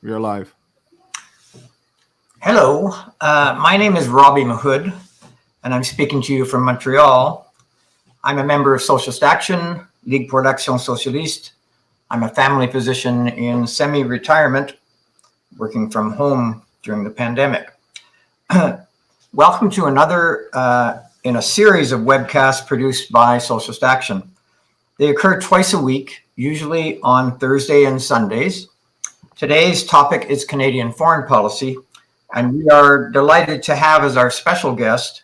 You're live. Hello, my name is Robbie Mahood, and I'm speaking to you from Montreal. I'm a member of Socialist Action, Ligue pour l'Action Socialiste. I'm a family physician in semi-retirement, working from home during the pandemic. Welcome to another in a series of webcasts produced by Socialist Action. They occur twice a week, usually on Thursday and Sundays. Today's topic is Canadian foreign policy, and we are delighted to have as our special guest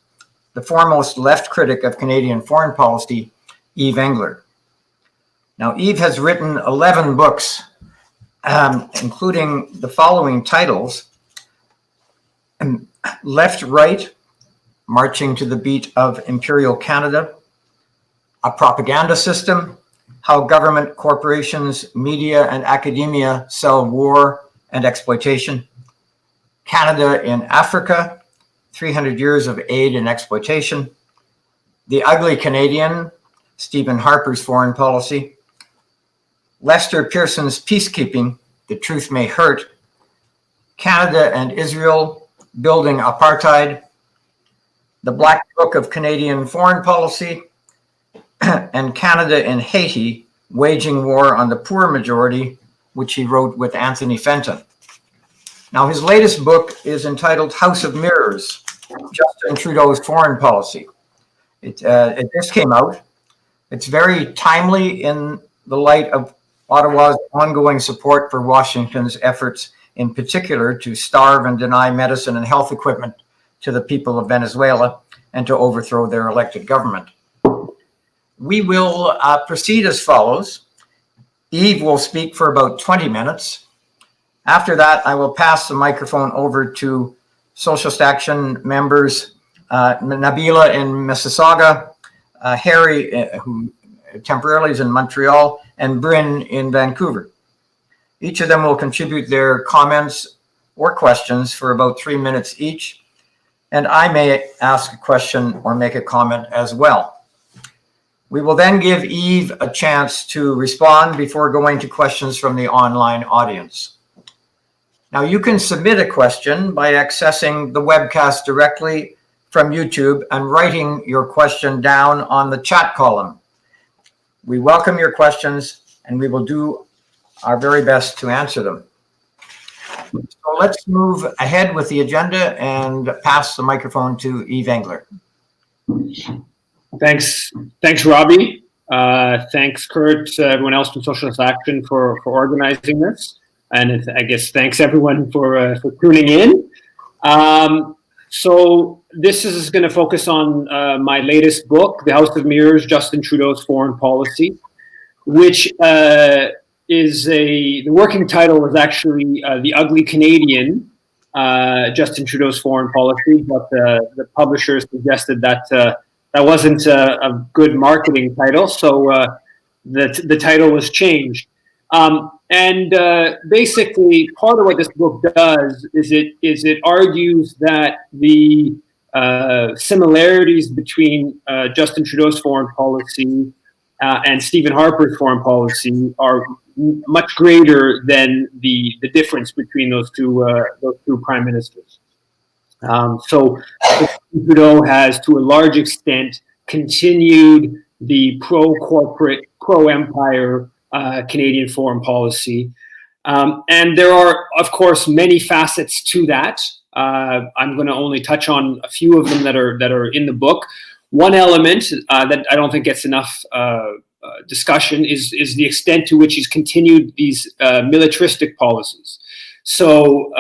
the foremost left critic of Canadian foreign policy, Yves Engler. Now, Yves has written 11 books, including the following titles: Left, Right, Marching to the Beat of Imperial Canada, A Propaganda System, How Government, Corporations, Media, and Academia Sell War and Exploitation, Canada in Africa, 300 Years of Aid and Exploitation, The Ugly Canadian, Stephen Harper's Foreign Policy, Lester Pearson's Peacekeeping, The Truth May Hurt, Canada and Israel, Building Apartheid, The Black Book of Canadian Foreign Policy, and Canada in Haiti, Waging War on the Poor Majority, which he wrote with Anthony Fenton. Now, his latest book is entitled House of Mirrors, Justin Trudeau's Foreign Policy. It just came out. It's very timely in the light of Ottawa's ongoing support for Washington's efforts, in particular, to starve and deny medicine and health equipment to the people of Venezuela and to overthrow their elected government. We will proceed as follows. Yves will speak for about 20 minutes. After that, I will pass the microphone over to Socialist Action members, Nabila in Mississauga, Harry, who temporarily is in Montreal, and Bryn in Vancouver. Each of them will contribute their comments or questions for about 3 minutes each, and I may ask a question or make a comment as well. We will then give Yves a chance to respond before going to questions from the online audience. Now, you can submit a question by accessing the webcast directly from YouTube and writing your question down on the chat column. We welcome your questions, and we will do our very best to answer them. So let's move ahead with the agenda and pass the microphone to Yves Engler. Thanks, Robbie. Thanks, Kurt, everyone else from Socialist Action for organizing this. And I guess thanks everyone for tuning in. So this is going to focus on my latest book, The House of Mirrors, Justin Trudeau's Foreign Policy, which is the working title is actually The Ugly Canadian, Justin Trudeau's Foreign Policy, but the publisher suggested that that wasn't a good marketing title, so the title was changed. And basically, part of what this book does is it argues that the similarities between Justin Trudeau's foreign policy and Stephen Harper's foreign policy are much greater than the difference between those two prime ministers. So Trudeau has, to a large extent, continued the pro-corporate, pro-empire Canadian foreign policy. And there are, of course, many facets to that. I'm going to only touch on a few of them that are in the book. One element that I don't think gets enough discussion is the extent to which he's continued these militaristic policies. So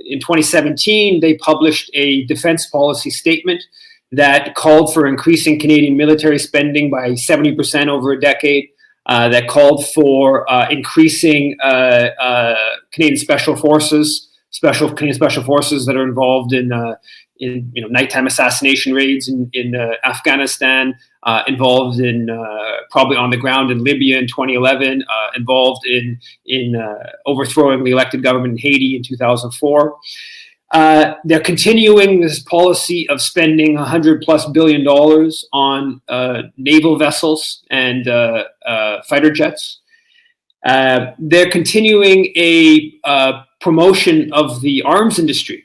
in 2017, they published a defense policy statement that called for increasing Canadian military spending by 70% over a decade, that called for increasing Canadian special forces that are involved in nighttime assassination raids in Afghanistan, involved in probably on the ground in Libya in 2011, involved in overthrowing the elected government in Haiti in 2004. They're continuing this policy of spending $100+ billion on naval vessels and fighter jets. They're continuing a promotion of the arms industry.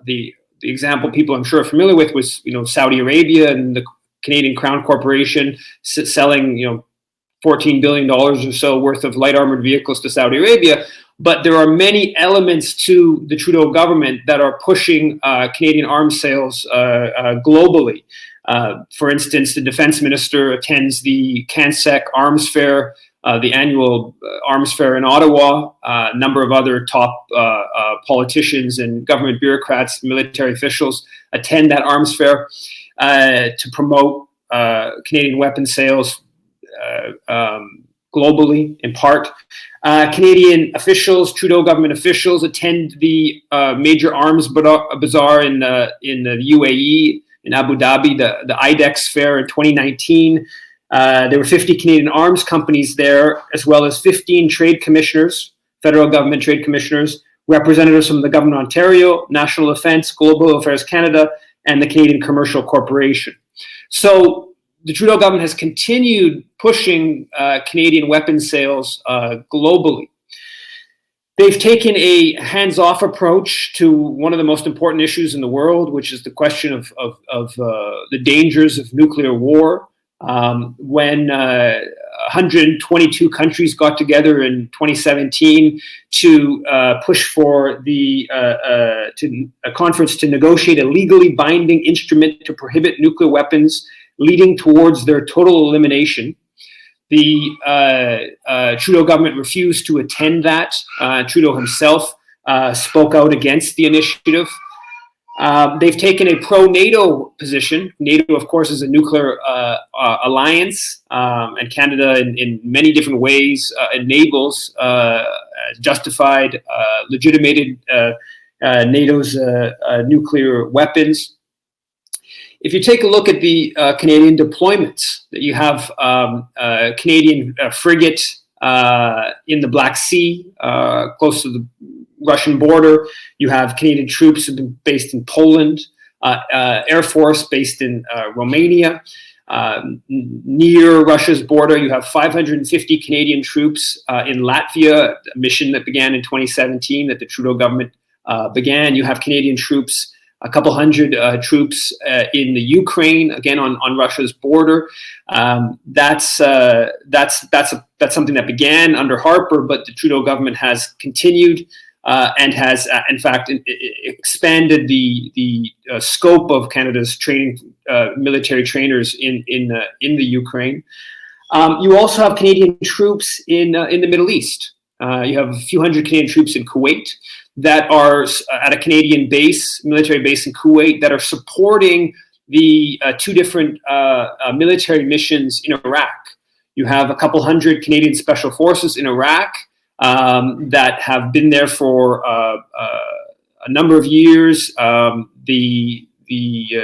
The example people I'm sure are familiar with was, Saudi Arabia and the Canadian Crown Corporation selling, $14 billion or so worth of light armored vehicles to Saudi Arabia. But there are many elements to the Trudeau government that are pushing Canadian arms sales globally. For instance, the defense minister attends the CANSEC Arms Fair, the annual arms fair in Ottawa. A number of other top politicians and government bureaucrats, military officials attend that arms fair to promote Canadian weapons sales globally, in part. Canadian officials, Trudeau government officials, attend the major arms bazaar in the UAE, in Abu Dhabi, the IDEX fair in 2019. There were 50 Canadian arms companies there, as well as 15 trade commissioners, federal government trade commissioners, representatives from the Government of Ontario, National Defence, Global Affairs Canada, and the Canadian Commercial Corporation. So the Trudeau government has continued pushing Canadian weapons sales globally. They've taken a hands-off approach to one of the most important issues in the world, which is the question of the dangers of nuclear war. When 122 countries got together in 2017 to push for a conference to negotiate a legally binding instrument to prohibit nuclear weapons, leading towards their total elimination. The Trudeau government refused to attend that. Trudeau himself spoke out against the initiative. They've taken a pro-NATO position. NATO, of course, is a nuclear alliance, and Canada, in many different ways, enables, justified, legitimated NATO's nuclear weapons. If you take a look at the Canadian deployments, that you have Canadian frigate in the Black Sea, close to the Russian border. You have Canadian troops based in Poland, Air Force based in Romania. Near Russia's border, you have 550 Canadian troops in Latvia, a mission that began in 2017 that the Trudeau government began. You have Canadian troops, a couple hundred troops in the Ukraine, again on Russia's border. That's something that began under Harper, but the Trudeau government has continued and has, in fact, expanded the scope of Canada's training, military trainers in the Ukraine. You also have Canadian troops in the Middle East. You have a few hundred Canadian troops in Kuwait that are at a Canadian base, military base in Kuwait, that are supporting the two different military missions in Iraq. You have a couple hundred Canadian Special Forces in Iraq that have been there for a number of years. The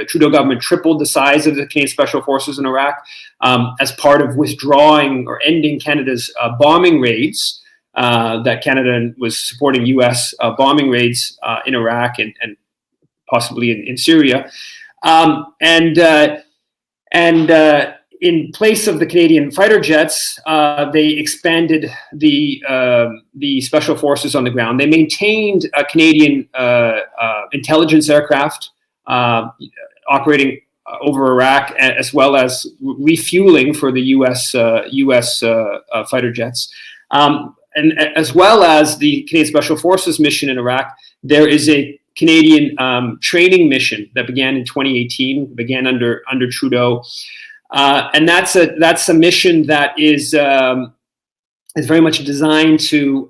Trudeau government tripled the size of the Canadian Special Forces in Iraq as part of withdrawing or ending Canada's bombing raids. That Canada was supporting U.S. Bombing raids in Iraq and possibly in Syria, and in place of the Canadian fighter jets, they expanded the special forces on the ground. They maintained a Canadian intelligence aircraft operating over Iraq, as well as refueling for the U.S. Fighter jets. And as well as the Canadian Special Forces mission in Iraq, there is a Canadian training mission that began in 2018, began under Trudeau, and that's a mission that is very much designed to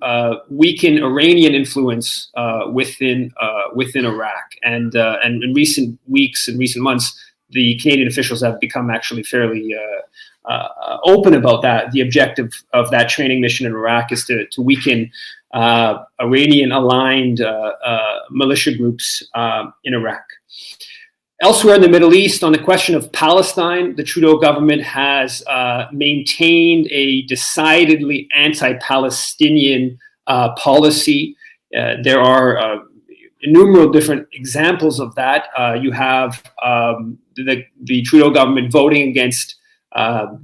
weaken Iranian influence within Iraq. And in recent weeks and recent months, the Canadian officials have become actually fairly open about that. The objective of that training mission in Iraq is to weaken Iranian-aligned militia groups in Iraq. Elsewhere in the Middle East, on the question of Palestine, the Trudeau government has maintained a decidedly anti-Palestinian policy. There are innumerable different examples of that. You have the Trudeau government voting against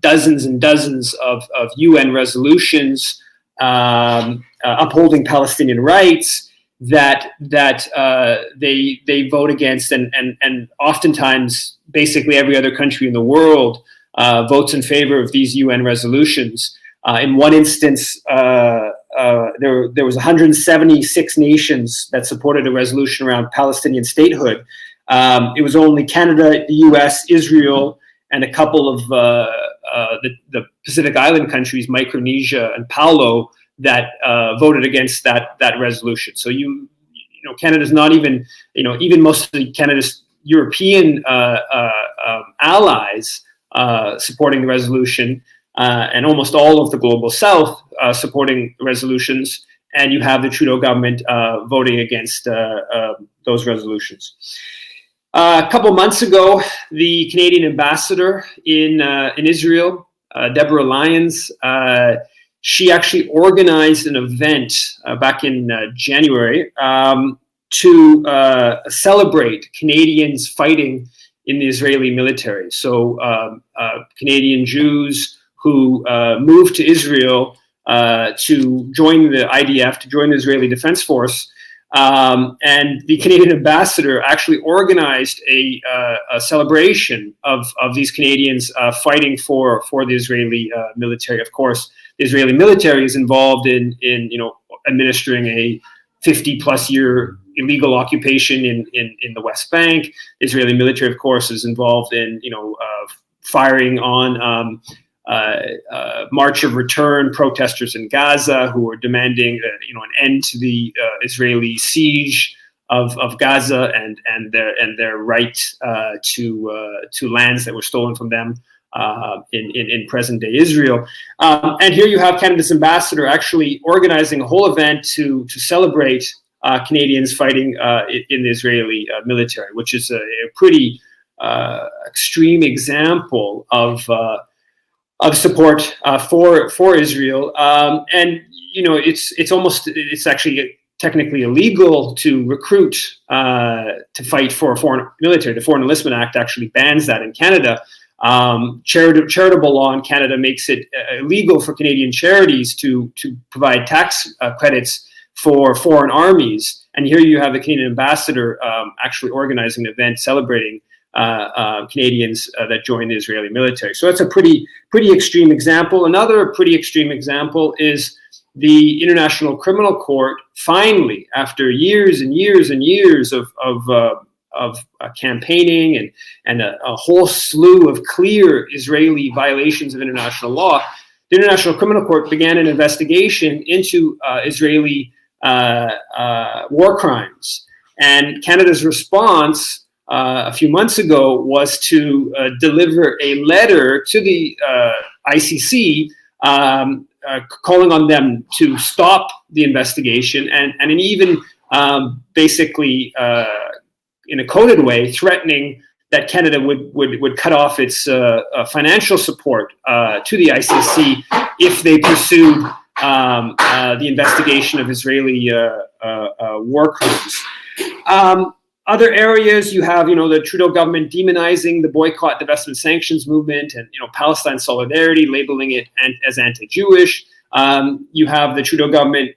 dozens and dozens of UN resolutions upholding Palestinian rights. that they vote against, and oftentimes basically every other country in the world votes in favor of these UN resolutions. In one instance, there was 176 nations that supported a resolution around Palestinian statehood. It was only Canada, the US, Israel, and a couple of the Pacific Island countries, Micronesia and Palau, that voted against that resolution. So Canada's not even, even most of Canada's European allies supporting the resolution, and almost all of the global South supporting resolutions, and you have the Trudeau government voting against those resolutions. A couple months ago, the Canadian ambassador in Israel, Deborah Lyons, she actually organized an event back in January to celebrate Canadians fighting in the Israeli military. So Canadian Jews who moved to Israel to join the IDF, to join the Israeli Defense Force. And the Canadian ambassador actually organized a celebration of these Canadians fighting for the Israeli military. Of course, the Israeli military is involved in administering a 50-plus year illegal occupation in the West Bank. The Israeli military, of course, is involved in firing on March of Return protesters in Gaza who are demanding an end to the Israeli siege of Gaza and their right to lands that were stolen from them in present day Israel. And here you have Canada's ambassador actually organizing a whole event to celebrate Canadians fighting in the Israeli military, which is a pretty extreme example of support for Israel, and it's actually technically illegal to recruit to fight for a foreign military. The Foreign Enlistment Act actually bans that in Canada. Charitable law in Canada makes it illegal for Canadian charities to provide tax credits for foreign armies. And here you have the Canadian ambassador actually organizing an event celebrating Canadians that join the Israeli military. So that's a pretty extreme example. Another pretty extreme example is the International Criminal Court finally, after years and years and years of campaigning and a whole slew of clear Israeli violations of international law, the International Criminal Court began an investigation into Israeli war crimes. And Canada's response a few months ago was to deliver a letter to the ICC calling on them to stop the investigation and even basically in a coded way threatening that Canada would cut off its financial support to the ICC if they pursued the investigation of Israeli war crimes. Other areas, you have, the Trudeau government demonizing the boycott, divestment, sanctions movement, and Palestine solidarity, labeling it as anti-Jewish. You have the Trudeau government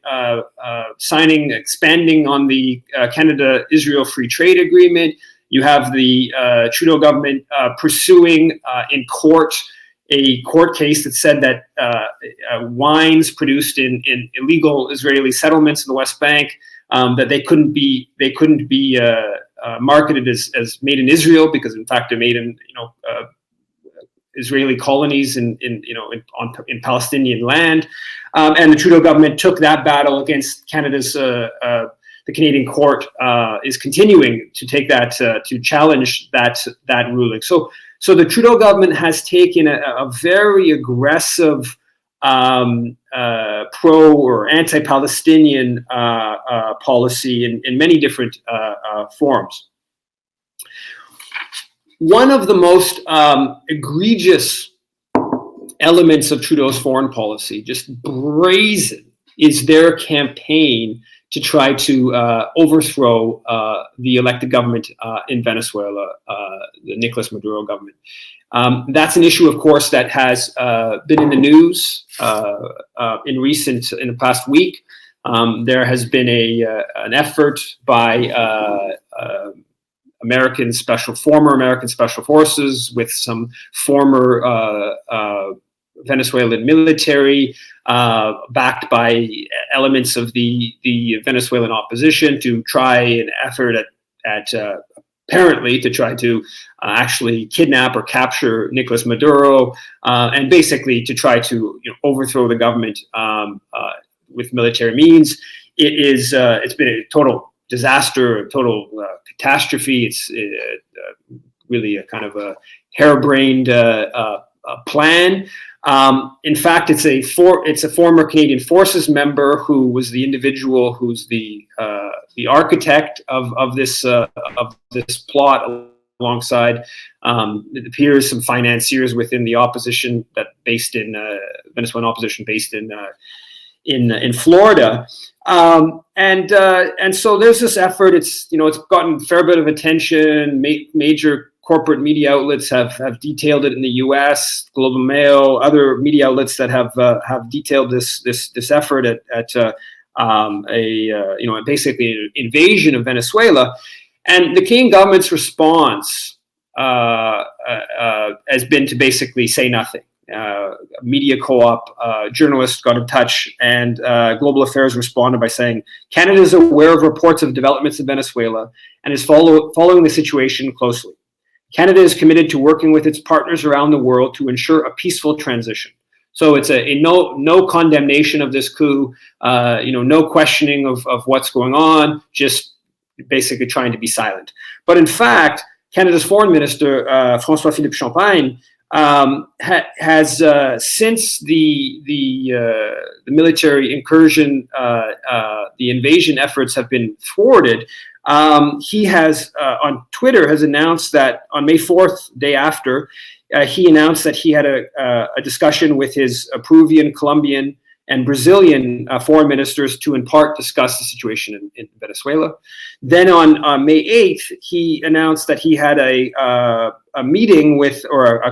expanding on the Canada-Israel Free Trade Agreement. You have the Trudeau government pursuing in court a court case that said that wines produced in illegal Israeli settlements in the West Bank, that they couldn't be marketed as made in Israel because in fact they're made in Israeli colonies in Palestinian land, and the Trudeau government took that battle against Canada's. The Canadian court is continuing to take that to challenge that ruling. So the Trudeau government has taken a very aggressive pro or anti-Palestinian policy in many different forms. One of the most egregious elements of Trudeau's foreign policy, just brazen, is their campaign to try to overthrow the elected government in Venezuela, the Nicolas Maduro government. That's an issue, of course, that has been in the news in the past week. There has been an effort by former American special forces with some former Venezuelan military, backed by elements of the Venezuelan opposition, to try an effort at apparently to try to actually kidnap or capture Nicolas Maduro, and basically to try to overthrow the government with military means. It's been a total disaster, a total catastrophe. It's really a kind of a harebrained plan. In fact, it's a former Canadian Forces member who was the individual who's the architect of this plot, alongside it appears some financiers within the opposition based in Venezuelan opposition based in Florida. And so there's this effort. It's gotten a fair bit of attention. Major corporate media outlets have detailed it in the U.S. Global Mail, other media outlets that have detailed this effort at basically an invasion of Venezuela. And the Canadian government's response has been to basically say nothing. Media co-op journalists got in touch, and Global Affairs responded by saying, Canada is aware of reports of developments in Venezuela and is following the situation closely. Canada is committed to working with its partners around the world to ensure a peaceful transition. So it's a no condemnation of this coup, no questioning of what's going on, just basically trying to be silent. But in fact, Canada's Foreign Minister, François-Philippe Champagne, has since the military incursion, the invasion efforts have been thwarted. He has on Twitter has announced that on May 4th, day after, he announced that he had a discussion with his Peruvian, Colombian, and Brazilian foreign ministers to in part discuss the situation in Venezuela. Then on May 8th, he announced that he had a meeting with, or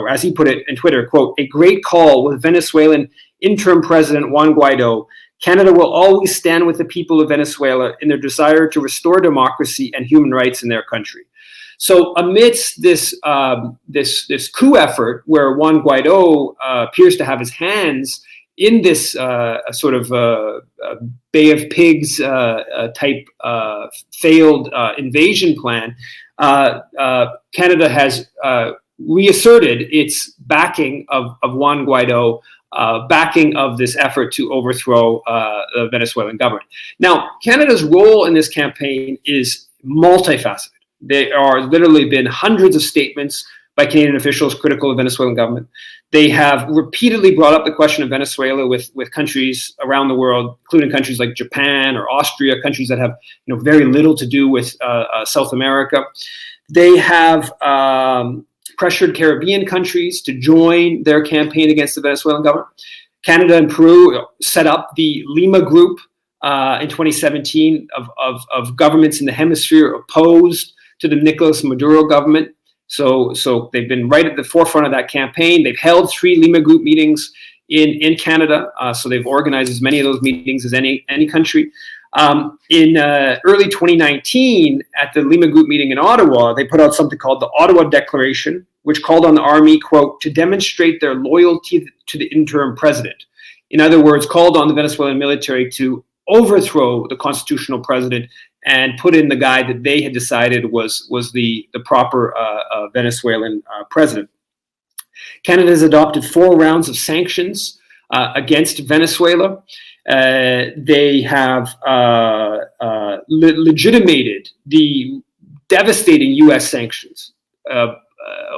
as he put it in Twitter, quote, a great call with Venezuelan interim president Juan Guaido. Canada will always stand with the people of Venezuela in their desire to restore democracy and human rights in their country. So amidst this coup effort, where Juan Guaido appears to have his hands in this sort of Bay of Pigs type failed invasion plan, Canada has reasserted its backing of Juan Guaido, backing of this effort to overthrow the Venezuelan government. Now, Canada's role in this campaign is multifaceted. There are literally been hundreds of statements by Canadian officials critical of the Venezuelan government. They have repeatedly brought up the question of Venezuela with countries around the world, including countries like Japan or Austria, countries that have very little to do with South America. They have pressured Caribbean countries to join their campaign against the Venezuelan government. Canada and Peru set up the Lima Group in 2017 of governments in the hemisphere opposed to the Nicolas Maduro government. So they've been right at the forefront of that campaign. They've held 3 Lima Group meetings in Canada. So they've organized as many of those meetings as any country. In early 2019, at the Lima Group meeting in Ottawa, they put out something called the Ottawa Declaration, which called on the army, quote, to demonstrate their loyalty to the interim president. In other words, called on the Venezuelan military to overthrow the constitutional president and put in the guy that they had decided was the proper Venezuelan president. Canada has adopted 4 rounds of sanctions against Venezuela. They have legitimated the devastating U.S. sanctions.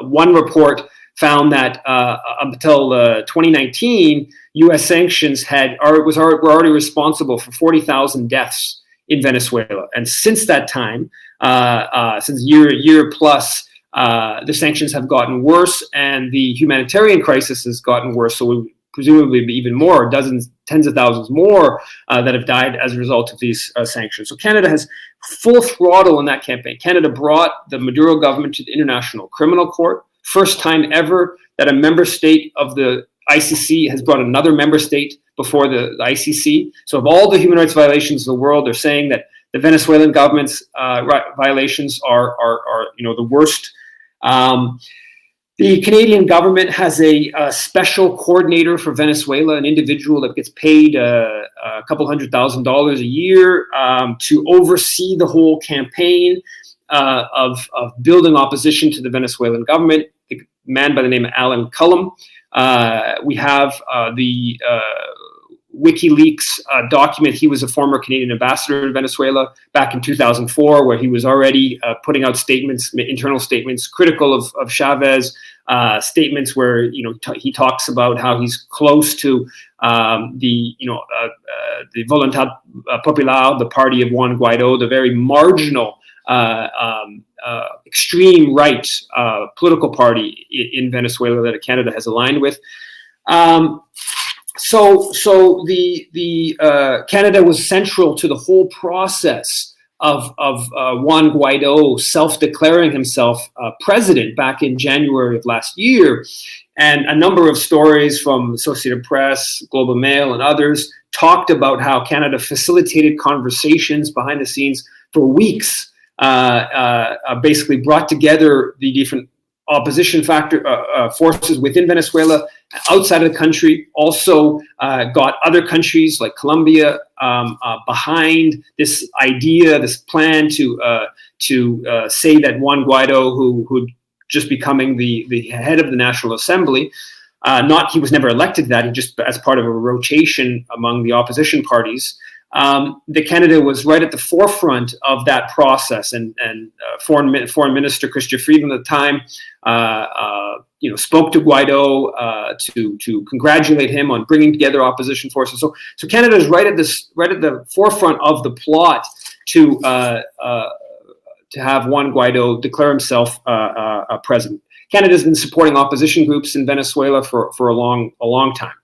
One report found that up until 2019, U.S. sanctions were already responsible for 40,000 deaths in Venezuela, and since that time, since year plus, the sanctions have gotten worse, and the humanitarian crisis has gotten worse. So we presumably be even more, tens of thousands more that have died as a result of these sanctions. So Canada has full throttle in that campaign. Canada brought the Maduro government to the International Criminal Court. First time ever that a member state of the ICC has brought another member state before the ICC. So of all the human rights violations in the world, they're saying that the Venezuelan government's violations are the worst. The Canadian government has a special coordinator for Venezuela, an individual that gets paid a couple $100,000 a year to oversee the whole campaign of building opposition to the Venezuelan government. A man by the name of Alan Cullum. We have the WikiLeaks document. He was a former Canadian ambassador in Venezuela back in 2004, where he was already putting out statements, internal statements, critical of Chavez, statements where he talks about how he's close to the Voluntad Popular, the party of Juan Guaido, the very marginal, extreme right political party in Venezuela that Canada has aligned with. So the Canada was central to the whole process of Juan Guaido self-declaring himself president back in January of last year. And a number of stories from Associated Press, Global Mail, and others talked about how Canada facilitated conversations behind the scenes for weeks, basically brought together the different opposition forces within Venezuela, outside of the country, also got other countries like Colombia behind this idea, this plan to say that Juan Guaido, who'd just becoming the head of the National Assembly, he was never elected that, he just as part of a rotation among the opposition parties. That Canada was right at the forefront of that process, and Foreign Minister Chrystia Freeland at the time, spoke to Guaido to congratulate him on bringing together opposition forces. So Canada is right at the forefront of the plot to have Juan Guaido declare himself a president. Canada has been supporting opposition groups in Venezuela for a long time.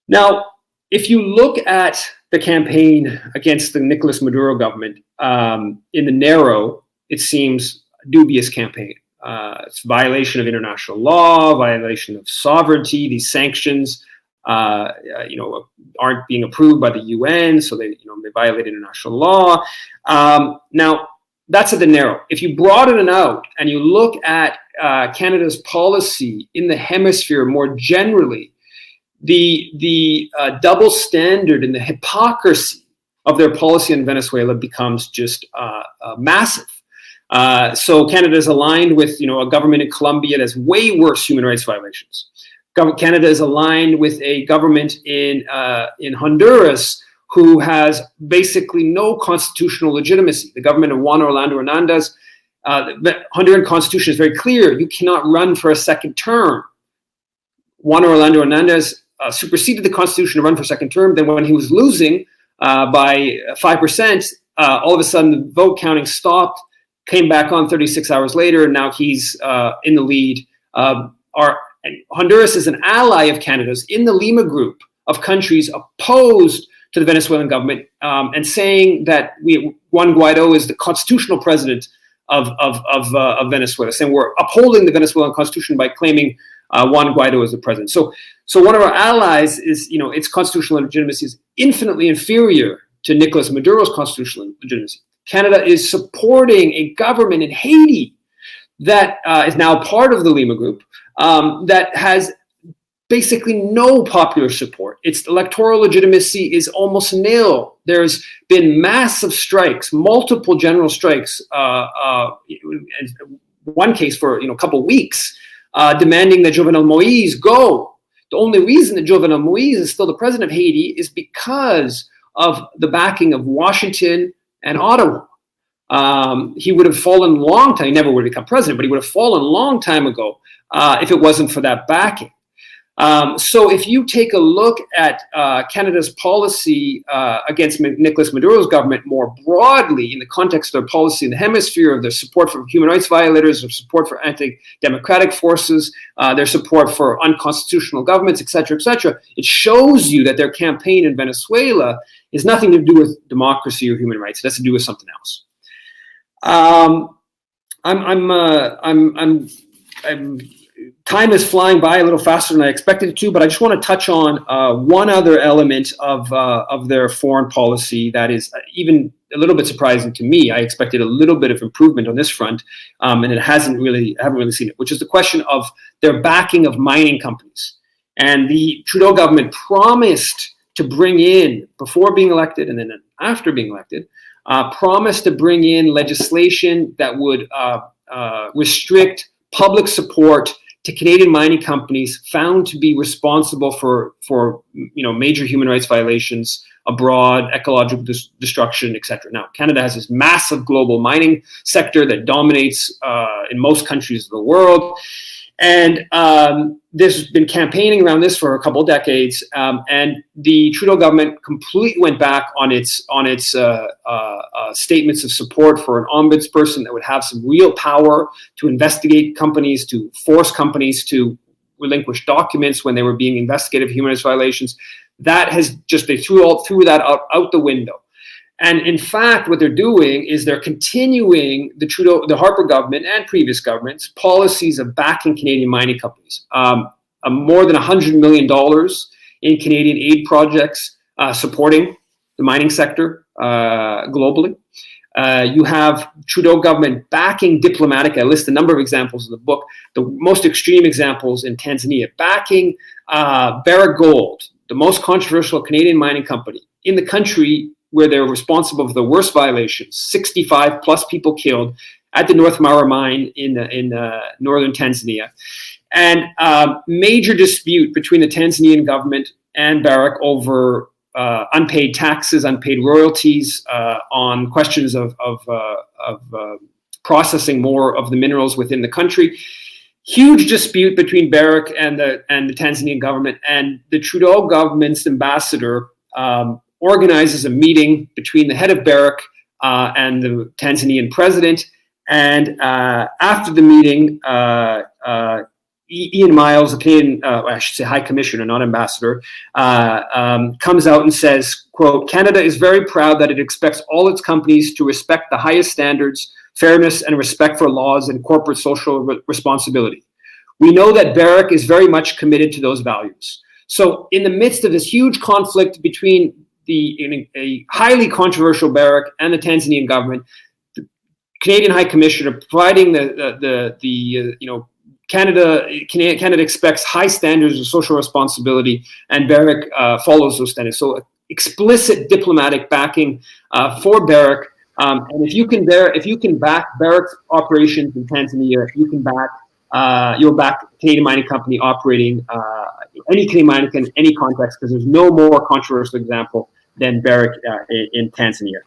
Now, if you look at the campaign against the Nicolas Maduro government, in the narrow, it seems a dubious campaign. It's violation of international law, violation of sovereignty. These sanctions, aren't being approved by the UN, so they violate international law. Now, that's at the narrow. If you broaden it out and you look at Canada's policy in the hemisphere more generally, the double standard and the hypocrisy of their policy in Venezuela becomes just massive. So Canada is aligned with a government in Colombia that has way worse human rights violations. Canada is aligned with a government in Honduras who has basically no constitutional legitimacy. The government of Juan Orlando Hernandez, the Honduran constitution is very clear. You cannot run for a second term. Juan Orlando Hernandez superseded the constitution to run for a second term. Then when he was losing by 5%, all of a sudden the vote counting stopped, came back on 36 hours later, and now he's in the lead. Honduras is an ally of Canada's in the Lima group of countries opposed to the Venezuelan government, and saying that Juan Guaido is the constitutional president of Venezuela, saying we're upholding the Venezuelan constitution by claiming Juan Guaido as the president. So one of our allies is, its constitutional legitimacy is infinitely inferior to Nicolas Maduro's constitutional legitimacy. Canada is supporting a government in Haiti that is now part of the Lima group, that has basically no popular support. Its electoral legitimacy is almost nil. There's been massive strikes, multiple general strikes, one case for a couple weeks, demanding that Jovenel Moise go. The only reason that Jovenel Moise is still the president of Haiti is because of the backing of Washington and Ottawa. He would have fallen a long time. He never would have become president, but he would have fallen a long time ago if it wasn't for that backing. So if you take a look at Canada's policy against Nicolas Maduro's government more broadly in the context of their policy in the hemisphere, of their support for human rights violators, their support for anti-democratic forces, their support for unconstitutional governments, et cetera, it shows you that their campaign in Venezuela is nothing to do with democracy or human rights. It has to do with something else. I'm time is flying by a little faster than I expected it to, but I just want to touch on one other element of their foreign policy that is even a little bit surprising to me. I expected a little bit of improvement on this front, and I haven't really seen it, which is the question of their backing of mining companies. And the Trudeau government promised to bring in, before being elected and then after being elected, promised to bring in legislation that would restrict public support to Canadian mining companies found to be responsible for major human rights violations abroad, ecological destruction, etc. Now, Canada has this massive global mining sector that dominates in most countries of the world. And there's been campaigning around this for a couple of decades, and the Trudeau government completely went back on its statements of support for an ombudsperson that would have some real power to investigate companies, to force companies to relinquish documents when they were being investigated for human rights violations. That has just, they threw that out the window. And in fact, what they're doing is they're continuing the Harper government and previous governments' policies of backing Canadian mining companies. More than $100 million in Canadian aid projects supporting the mining sector globally. You have Trudeau government backing diplomatic. I list a number of examples in the book. The most extreme examples in Tanzania, backing Barrick Gold, the most controversial Canadian mining company in the country, where they're responsible for the worst violations, 65 plus people killed at the North Mara mine in northern Tanzania. And major dispute between the Tanzanian government and Barrick over unpaid taxes, unpaid royalties, on questions of processing more of the minerals within the country. Huge dispute between Barrick and the Tanzanian government, and the Trudeau government's ambassador organizes a meeting between the head of Barrick and the Tanzanian president. And after the meeting, Ian Miles, the Canadian, I should say High Commissioner, not ambassador, comes out and says, quote, "Canada is very proud that it expects all its companies to respect the highest standards, fairness, and respect for laws and corporate social responsibility. We know that Barrick is very much committed to those values." So in the midst of this huge conflict between a highly controversial Barrick and the Tanzanian government, the Canadian High Commissioner providing Canada expects high standards of social responsibility, and Barrick follows those standards. So explicit diplomatic backing for Barrick, and if you can back Barrick's operations in Tanzania, you'll back Canadian mining company operating any Canadian mining in any context, because there's no more controversial example than Barrick in Tanzania.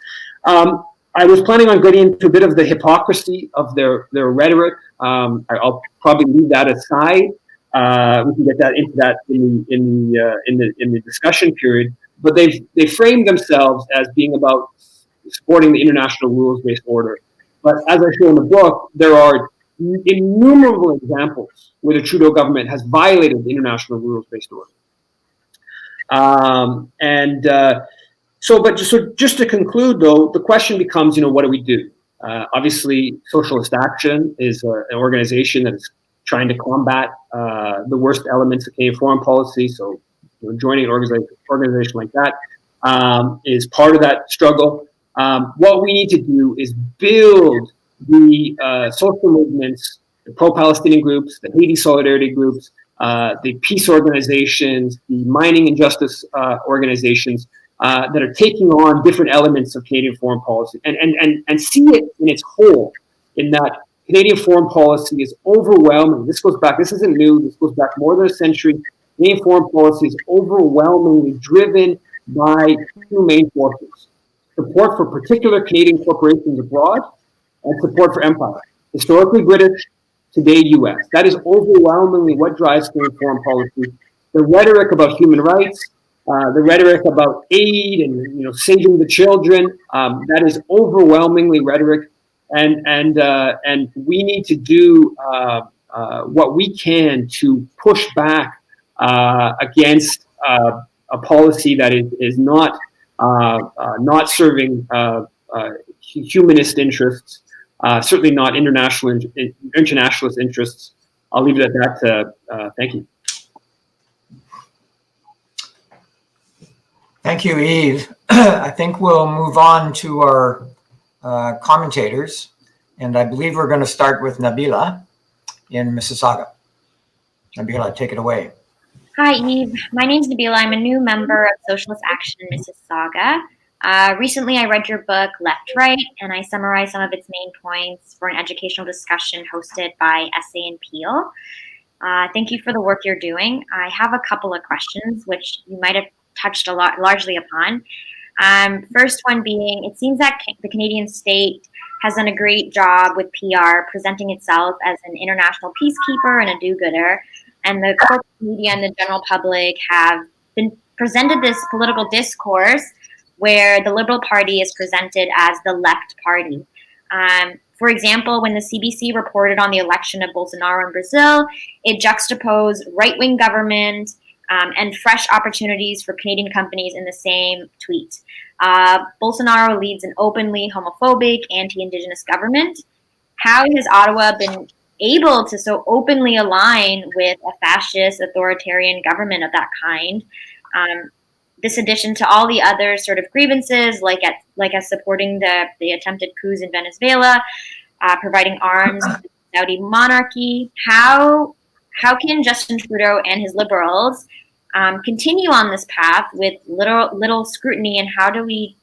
I was planning on getting into a bit of the hypocrisy of their rhetoric. I'll probably leave that aside. We can get into that in the discussion period. But they framed themselves as being about supporting the international rules-based order. But as I show in the book, there are innumerable examples where the Trudeau government has violated the international rules-based order. So just to conclude, though, the question becomes, what do we do? Obviously, Socialist Action is an organization that is trying to combat the worst elements of Canadian foreign policy. So joining an organization like that is part of that struggle. What we need to do is build the social movements, the pro-Palestinian groups, the Haiti solidarity groups, the peace organizations, the mining and justice organizations that are taking on different elements of Canadian foreign policy, and see it in its whole, in that Canadian foreign policy is overwhelming. This isn't new, this goes back more than a century. Canadian foreign policy is overwhelmingly driven by two main forces: support for particular Canadian corporations abroad, and support for empire. Historically British, today US. That is overwhelmingly what drives Canadian foreign policy. The rhetoric about human rights, the rhetoric about aid and saving the children, that is overwhelmingly rhetoric, and we need to do what we can to push back against a policy that is not serving humanist interests, certainly not internationalist interests, I'll leave it at that. Thank you. Thank you, Yves. I think we'll move on to our commentators. And I believe we're going to start with Nabila in Mississauga. Nabila, take it away. Hi, Yves. My name's Nabila. I'm a new member of Socialist Action Mississauga. Recently, I read your book, Left Right, and I summarized some of its main points for an educational discussion hosted by Essay and Peel. Thank you for the work you're doing. I have a couple of questions, which you might have touched largely upon. First one being, it seems that the Canadian state has done a great job with PR, presenting itself as an international peacekeeper and a do-gooder, and the corporate media and the general public have been presented this political discourse where the Liberal Party is presented as the left party. For example, when the CBC reported on the election of Bolsonaro in Brazil, it juxtaposed right-wing government and fresh opportunities for Canadian companies in the same tweet. Bolsonaro leads an openly homophobic, anti-Indigenous government. How has Ottawa been able to so openly align with a fascist, authoritarian government of that kind? This addition to all the other sort of grievances, like as supporting the attempted coups in Venezuela, providing arms to the Saudi monarchy. How can Justin Trudeau and his Liberals continue on this path with little scrutiny, and how do we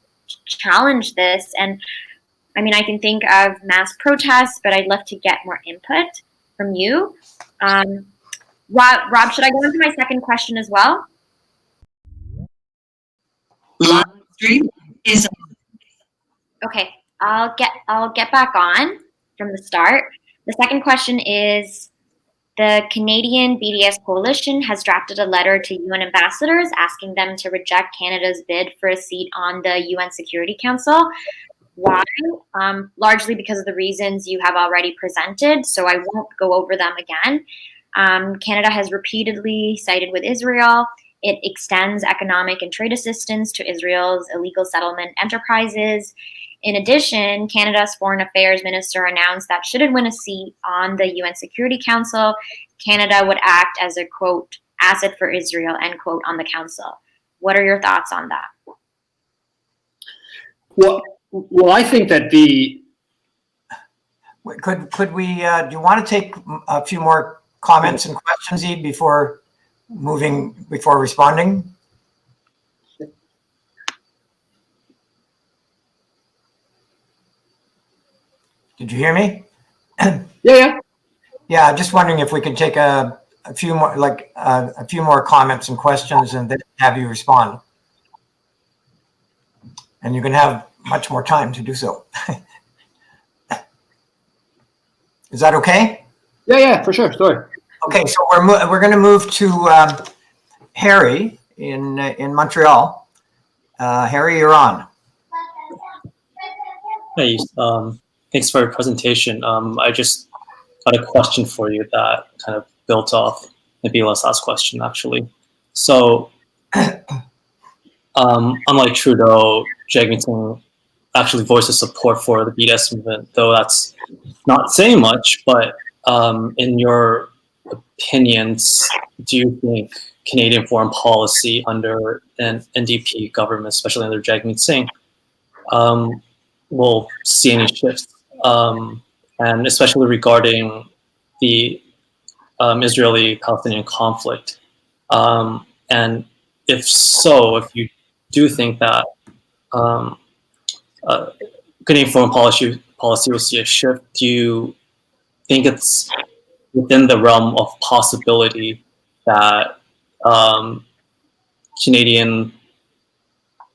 challenge this? And I mean, I can think of mass protests, but I'd love to get more input from you. Rob, should I go into my second question as well? Live stream is okay. I'll get back on from the start. The second question is, the Canadian BDS Coalition has drafted a letter to UN ambassadors asking them to reject Canada's bid for a seat on the UN Security Council. Why? Largely because of the reasons you have already presented, so I won't go over them again. Canada has repeatedly sided with Israel. It extends economic and trade assistance to Israel's illegal settlement enterprises. In addition, Canada's Foreign Affairs Minister announced that should it win a seat on the UN Security Council, Canada would act as a, quote, asset for Israel, end quote, on the council. What are your thoughts on that? Well, I think that Could we, do you want to take a few more comments and questions, Eve, before responding? Did you hear me? Yeah. Yeah, just wondering if we could take a few more, a few more comments and questions, and then have you respond. And you can have much more time to do so. Is that okay? Yeah, for sure. Sorry. Okay, so we're going to move to Harry in Montreal. Harry, you're on. Hey, thanks for your presentation. I just got a question for you that kind of built off Nabila's last question, actually. So, unlike Trudeau, Jagmeet actually voices support for the BDS movement, though that's not saying much. But in your opinions, do you think Canadian foreign policy under an NDP government, especially under Jagmeet Singh, will see any shifts? And especially regarding the Israeli-Palestinian conflict. And if so, if you do think that Canadian foreign policy will see a shift, do you think it's within the realm of possibility that Canadian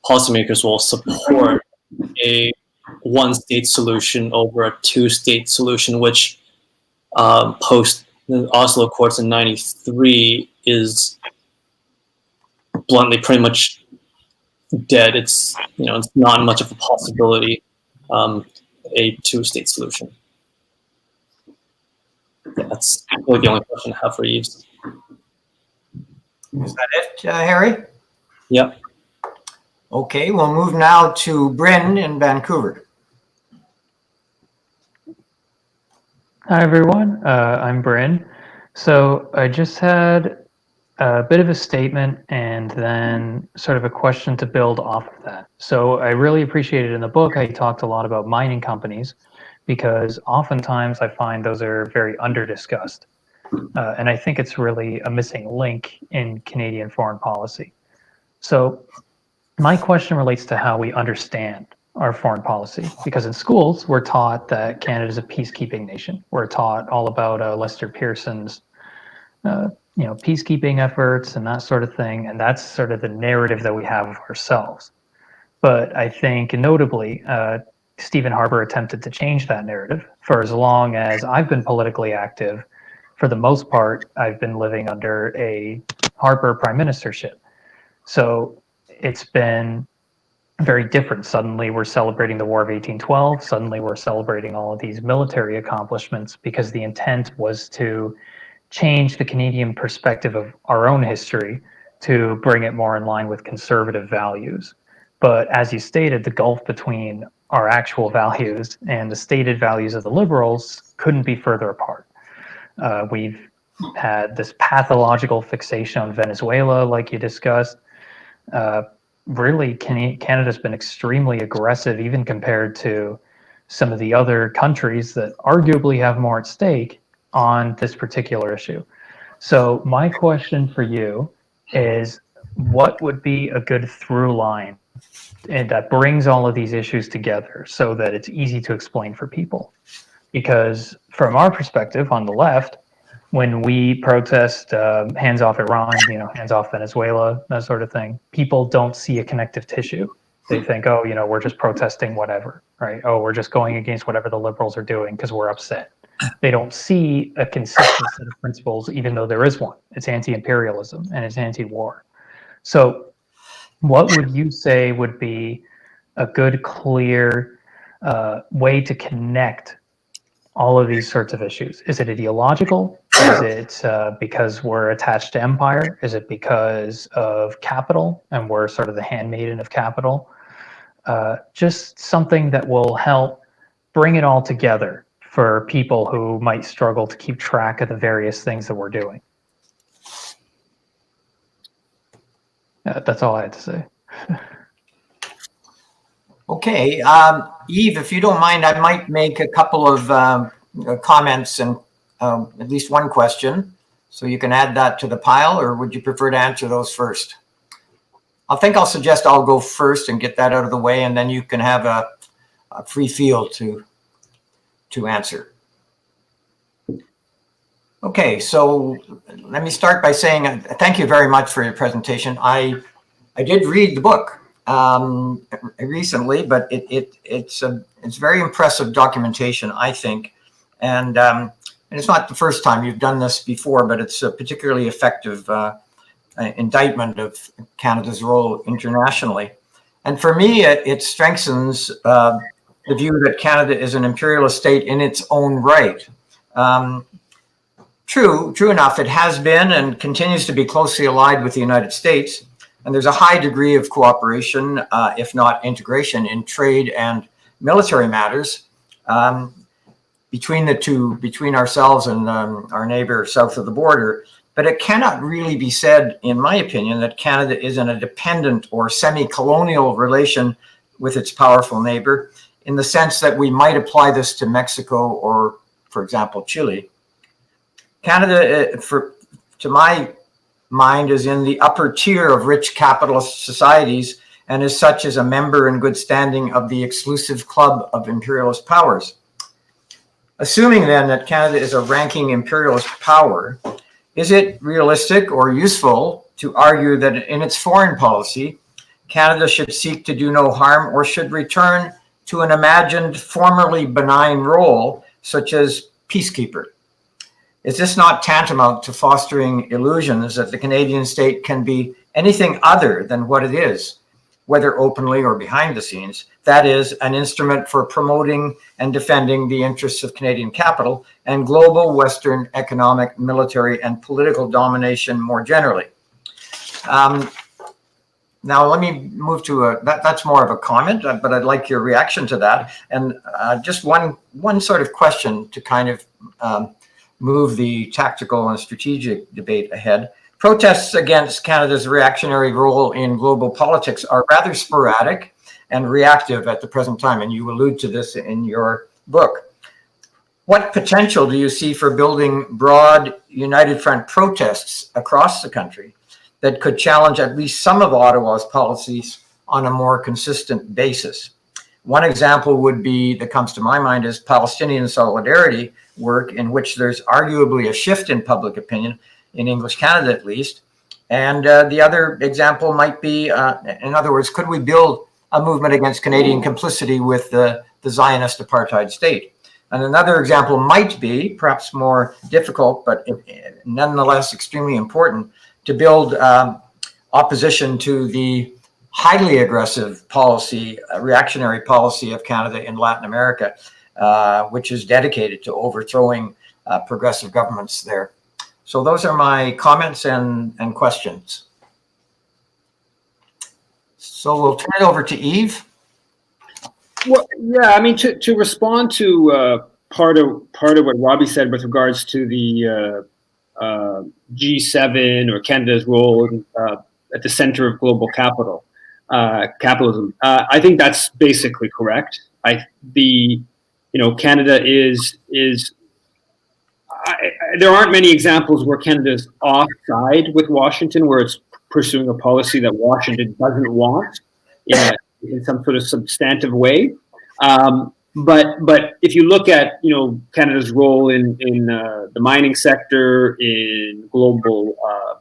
policymakers will support a one-state solution over a two-state solution, which post the Oslo Accords in '93 is bluntly pretty much dead. It's it's not much of a possibility, a two-state solution. Yeah, that's really the only question I have for Yves. Is that it, Harry? Yep. Okay, we'll move now to Bryn in Vancouver. Hi, everyone. I'm Bryn. So I just had a bit of a statement and then sort of a question to build off of that. So I really appreciated in the book how you talked a lot about mining companies, because oftentimes I find those are very under-discussed. And I think it's really a missing link in Canadian foreign policy. So my question relates to how we understand our foreign policy, because in schools we're taught that Canada is a peacekeeping nation. We're taught all about Lester Pearson's peacekeeping efforts and that sort of thing, and that's sort of the narrative that we have of ourselves. But I think notably, Stephen Harper attempted to change that narrative. For as long as I've been politically active, for the most part, I've been living under a Harper prime ministership. So it's been very different. Suddenly we're celebrating the War of 1812. Suddenly we're celebrating all of these military accomplishments because the intent was to change the Canadian perspective of our own history to bring it more in line with conservative values. But as you stated, the gulf between our actual values and the stated values of the Liberals couldn't be further apart. We've had this pathological fixation on Venezuela, like you discussed. Really, Canada's been extremely aggressive, even compared to some of the other countries that arguably have more at stake on this particular issue. So my question for you is, what would be a good through line and that brings all of these issues together so that it's easy to explain for people? Because from our perspective on the left, when we protest hands off Iran, hands off Venezuela, that sort of thing, people don't see a connective tissue. They think, oh, we're just protesting whatever, right? Oh, we're just going against whatever the Liberals are doing because we're upset. They don't see a consistent set of principles, even though there is one. It's anti-imperialism and it's anti-war. So what would you say would be a good, clear way to connect all of these sorts of issues? Is it ideological? Is it because we're attached to empire? Is it because of capital and we're sort of the handmaiden of capital? Just something that will help bring it all together for people who might struggle to keep track of the various things that we're doing. That's all I had to say. Okay, Yves, if you don't mind, I might make a couple of comments and at least one question, so you can add that to the pile, or would you prefer to answer those first? I think I'll suggest I'll go first and get that out of the way, and then you can have a free field to answer. Okay, so let me start by saying thank you very much for your presentation. I did read the book recently, but it's very impressive documentation, I think, and it's not the first time you've done this before, but it's a particularly effective indictment of Canada's role internationally. And for me, it strengthens the view that Canada is an imperialist state in its own right. True enough, it has been and continues to be closely allied with the United States, and there's a high degree of cooperation, if not integration, in trade and military matters between the two, between ourselves and our neighbor south of the border. But it cannot really be said, in my opinion, that Canada is in a dependent or semi-colonial relation with its powerful neighbor, in the sense that we might apply this to Mexico or, for example, Chile. Canada, to my mind, is in the upper tier of rich capitalist societies, and as such is a member in good standing of the exclusive club of imperialist powers. Assuming then that Canada is a ranking imperialist power, is it realistic or useful to argue that in its foreign policy, Canada should seek to do no harm or should return to an imagined formerly benign role, such as peacekeeper? Is this not tantamount to fostering illusions that the Canadian state can be anything other than what it is, whether openly or behind the scenes? That is, an instrument for promoting and defending the interests of Canadian capital and global Western economic, military, and political domination more generally. Now, let me move to that's more of a comment, but I'd like your reaction to that. And just one sort of question to kind of move the tactical and strategic debate ahead. Protests against Canada's reactionary role in global politics are rather sporadic and reactive at the present time, and you allude to this in your book. What potential do you see for building broad, united front protests across the country that could challenge at least some of Ottawa's policies on a more consistent basis? One example would be, that comes to my mind, is Palestinian solidarity work, in which there's arguably a shift in public opinion, in English Canada at least. And the other example might be, in other words, could we build a movement against Canadian complicity with the Zionist apartheid state? And another example might be, perhaps more difficult, but nonetheless extremely important, to build opposition to the highly aggressive policy, reactionary policy of Canada in Latin America, which is dedicated to overthrowing progressive governments there. So those are my comments and questions. So we'll turn it over to Yves. Well, yeah, I mean, to respond to part of what Robbie said with regards to the G7 or Canada's role at the center of global capitalism, I think that's basically correct. Canada is there aren't many examples where Canada is offside with Washington, where it's pursuing a policy that Washington doesn't want in some sort of substantive way. But if you look at Canada's role in the mining sector, in global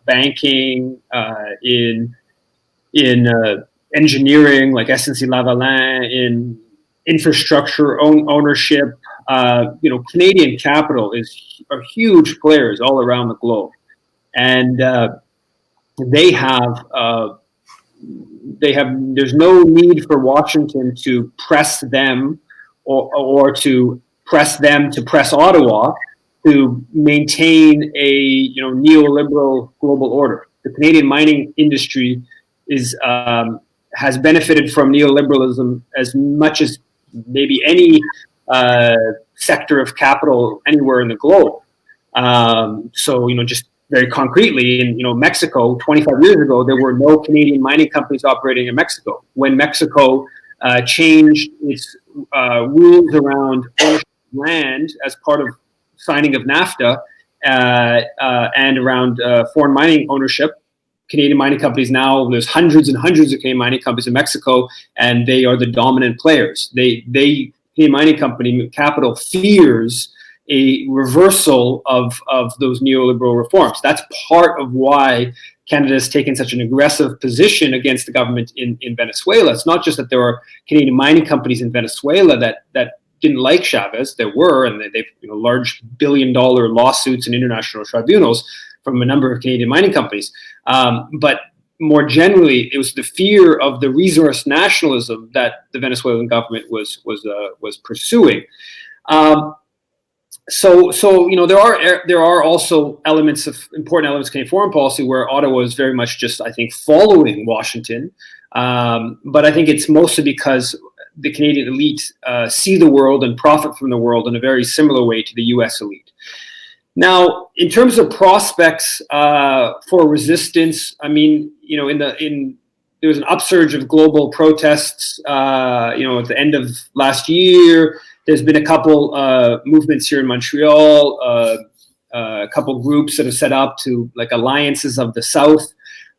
banking, in engineering like SNC-Lavalin, in infrastructure ownership, Canadian capital are huge players all around the globe, and there's no need for Washington to press them or to press them to press Ottawa to maintain a neoliberal global order. The Canadian mining industry has benefited from neoliberalism as much as maybe any sector of capital anywhere in the globe. So just very concretely, in Mexico, 25 years ago, there were no Canadian mining companies operating in Mexico. When Mexico changed its rules around ownership of land as part of signing of NAFTA and around foreign mining ownership, Canadian mining companies now, there's hundreds and hundreds of Canadian mining companies in Mexico, and they are the dominant players. Canadian mining company capital fears a reversal of those neoliberal reforms. That's part of why Canada has taken such an aggressive position against the government in Venezuela. It's not just that there are Canadian mining companies in Venezuela that didn't like Chavez. There were, and they've large billion-dollar lawsuits in international tribunals from a number of Canadian mining companies. But more generally, it was the fear of the resource nationalism that the Venezuelan government was pursuing. So there are also important elements of Canadian foreign policy where Ottawa is very much just, I think, following Washington. But I think it's mostly because the Canadian elite see the world and profit from the world in a very similar way to the U.S. elite. Now, in terms of prospects for resistance, I mean, there was an upsurge of global protests, at the end of last year. There's been a couple movements here in Montreal, a couple groups that are set up to like alliances of the South,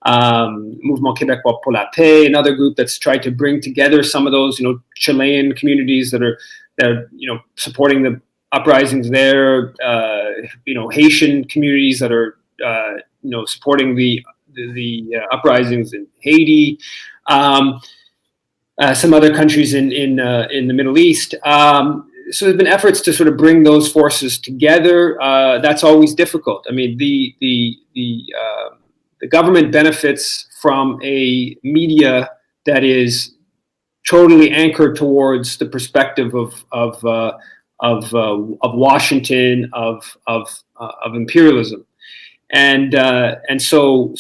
Mouvement Québécois pour la Paix, another group that's tried to bring together some of those, Chilean communities that are supporting the uprisings there, Haitian communities that are, supporting the uprisings in Haiti. Some other countries in the Middle East. So there's been efforts to sort of bring those forces together. That's always difficult. I mean, the government benefits from a media that is totally anchored towards the perspective of Washington, of imperialism, and so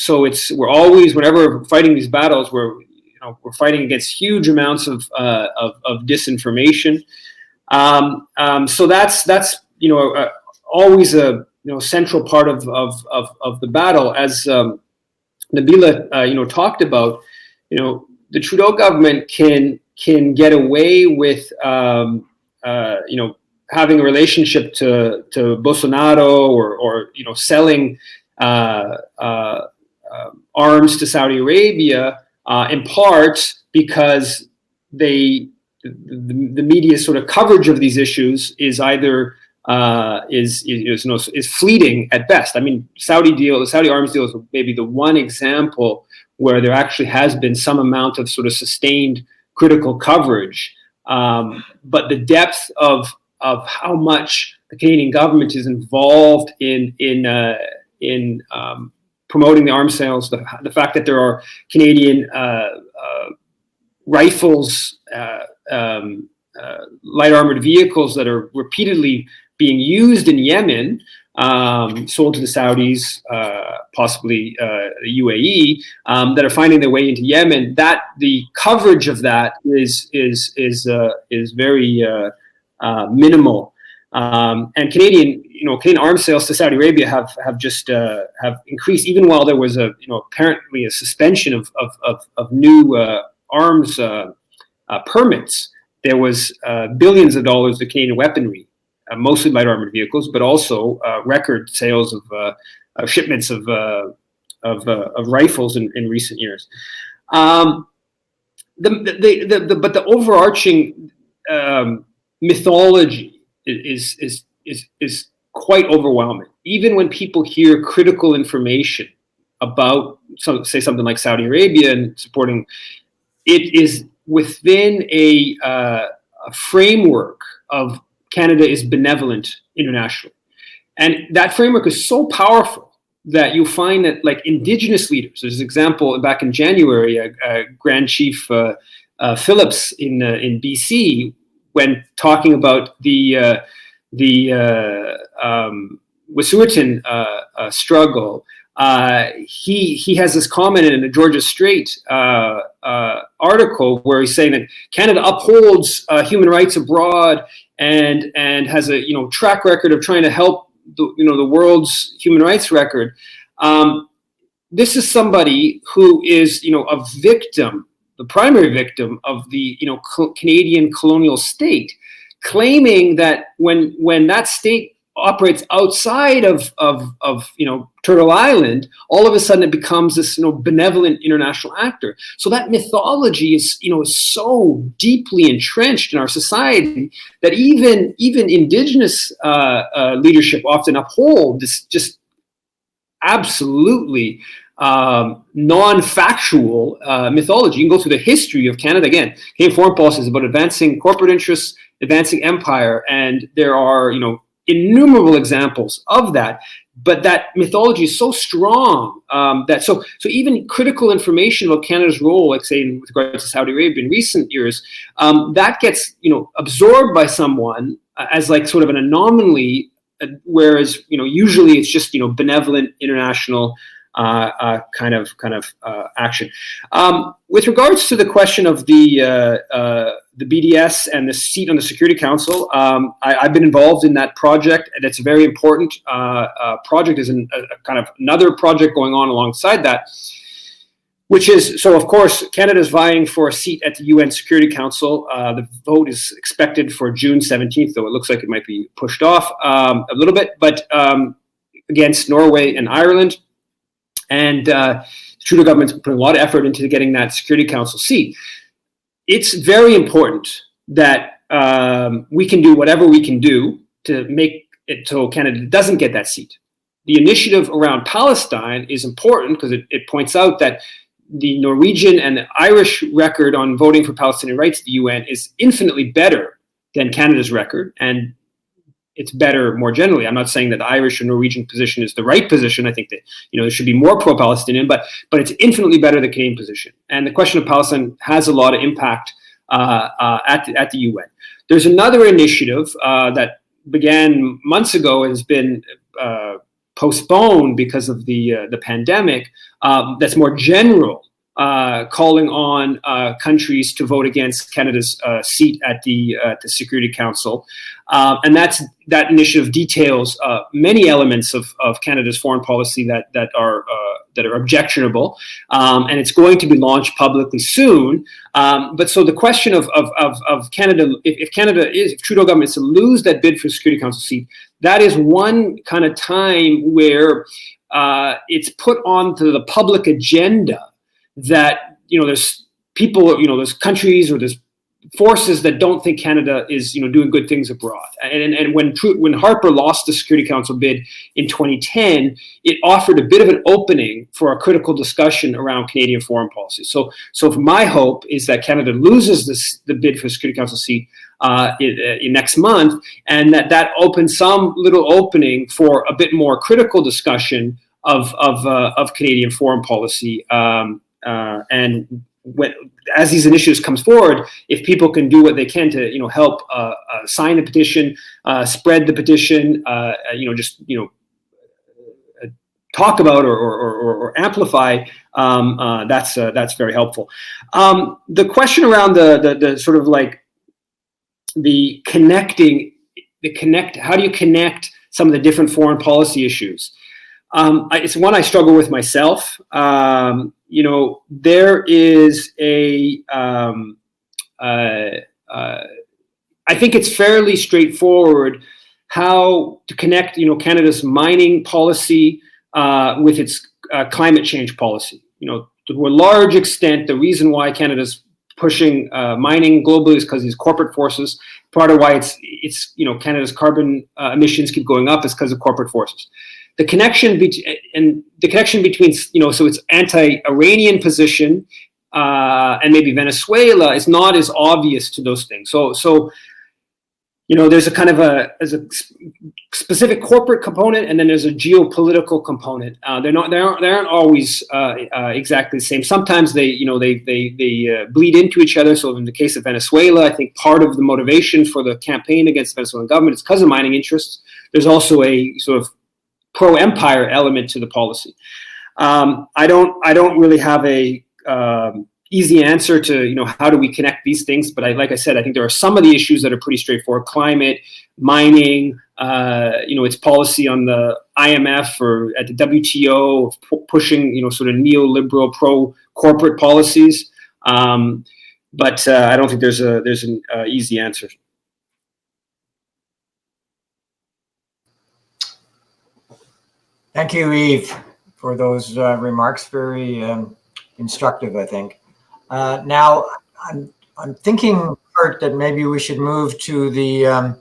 we're always, whenever fighting these battles, we're fighting against huge amounts of disinformation. So that's always a central part of the battle, as Nabila talked about. The Trudeau government can get away with having a relationship to Bolsonaro, or selling arms to Saudi Arabia, in part because the media sort of coverage of these issues is either is fleeting at best. I mean, the Saudi arms deal is maybe the one example where there actually has been some amount of sort of sustained critical coverage, but the depth of how much the Canadian government is involved in promoting the arms sales, the fact that there are Canadian rifles, light armored vehicles that are repeatedly being used in Yemen, sold to the Saudis, possibly the UAE, that are finding their way into Yemen. That the coverage of that is very minimal. And Canadian arms sales to Saudi Arabia have increased, even while there was apparently a suspension of new arms permits. There was billions of dollars of Canadian weaponry, mostly light armored vehicles, but also record sales of shipments of rifles in recent years. But the overarching mythology is quite overwhelming. Even when people hear critical information about, say, something like Saudi Arabia and supporting, it is within a framework of Canada is benevolent internationally. And that framework is so powerful that you find that, like, Indigenous leaders, there's an example back in January, Grand Chief Phillips in BC, when talking about the Wet'suwet'en struggle, he has this comment in a Georgia Strait article where he's saying that Canada upholds human rights abroad and has a track record of trying to help the world's human rights record. This is somebody who is a victim, the primary victim of the Canadian colonial state, claiming that when that state operates outside of Turtle Island, all of a sudden it becomes this benevolent international actor. So that mythology is so deeply entrenched in our society that even Indigenous leadership often uphold this just absolutely non-factual mythology. You can go through the history of Canada. Again, Canadian foreign policy is about advancing corporate interests, advancing empire, and there are innumerable examples of that. But that mythology is so strong that so even critical information about Canada's role, like say with regards to Saudi Arabia in recent years, that gets absorbed by someone as like sort of an anomaly, whereas usually it's just benevolent international kind of action. With regards to the question of the BDS and the seat on the Security Council, I've been involved in that project, and it's a very important project. Is a kind of another project going on alongside that, which is, so of course Canada's vying for a seat at the UN Security Council. The vote is expected for June 17th, though it looks like it might be pushed off a little bit, but against Norway and Ireland. And the Trudeau government's putting a lot of effort into getting that Security Council seat. It's very important that we can do whatever we can do to make it so Canada doesn't get that seat. The initiative around Palestine is important because it points out that the Norwegian and the Irish record on voting for Palestinian rights at the UN is infinitely better than Canada's record, and it's better more generally. I'm not saying that the Irish or Norwegian position is the right position. I think that there should be more pro-Palestinian, but it's infinitely better than the Canadian position. And the question of Palestine has a lot of impact at the UN. There's another initiative that began months ago and has been postponed because of the pandemic. That's more general, calling on countries to vote against Canada's seat at the Security Council. And that initiative details many elements of Canada's foreign policy that are objectionable, and it's going to be launched publicly soon. But so the question of Canada, if Trudeau government is to lose that bid for Security Council seat, that is one kind of time where it's put onto the public agenda that there's people, there's countries or there's forces that don't think Canada is doing good things abroad. And when Harper lost the Security Council bid in 2010, it offered a bit of an opening for a critical discussion around Canadian foreign policy. So my hope is that Canada loses the bid for the Security Council seat in next month, and that opens some little opening for a bit more critical discussion of Canadian foreign policy. And as these initiatives come forward, if people can do what they can to help sign the petition, spread the petition, talk about or amplify, that's very helpful. The question around the sort of like the how do you connect some of the different foreign policy issues? It's one I struggle with myself. There is I think it's fairly straightforward how to connect, Canada's mining policy with its climate change policy. To a large extent, the reason why Canada's pushing mining globally is because these corporate forces. Part of why it's Canada's carbon emissions keep going up is because of corporate forces. The connection between so its anti-Iranian position and maybe Venezuela is not as obvious to those things. So there's a kind of a specific corporate component, and then there's a geopolitical component. They aren't always exactly the same. Sometimes they bleed into each other. So in the case of Venezuela, I think part of the motivation for the campaign against the Venezuelan government is because of mining interests. There's also a sort of pro-empire element to the policy. I don't really have a easy answer to how do we connect these things, but like I said, I think there are some of the issues that are pretty straightforward: climate, mining, its policy on the IMF or at the WTO, pushing sort of neoliberal pro-corporate policies. But I don't think there's an easy answer. Thank you, Yves, for those remarks. Very instructive, I think. Now, I'm thinking, Kurt, that maybe we should move to the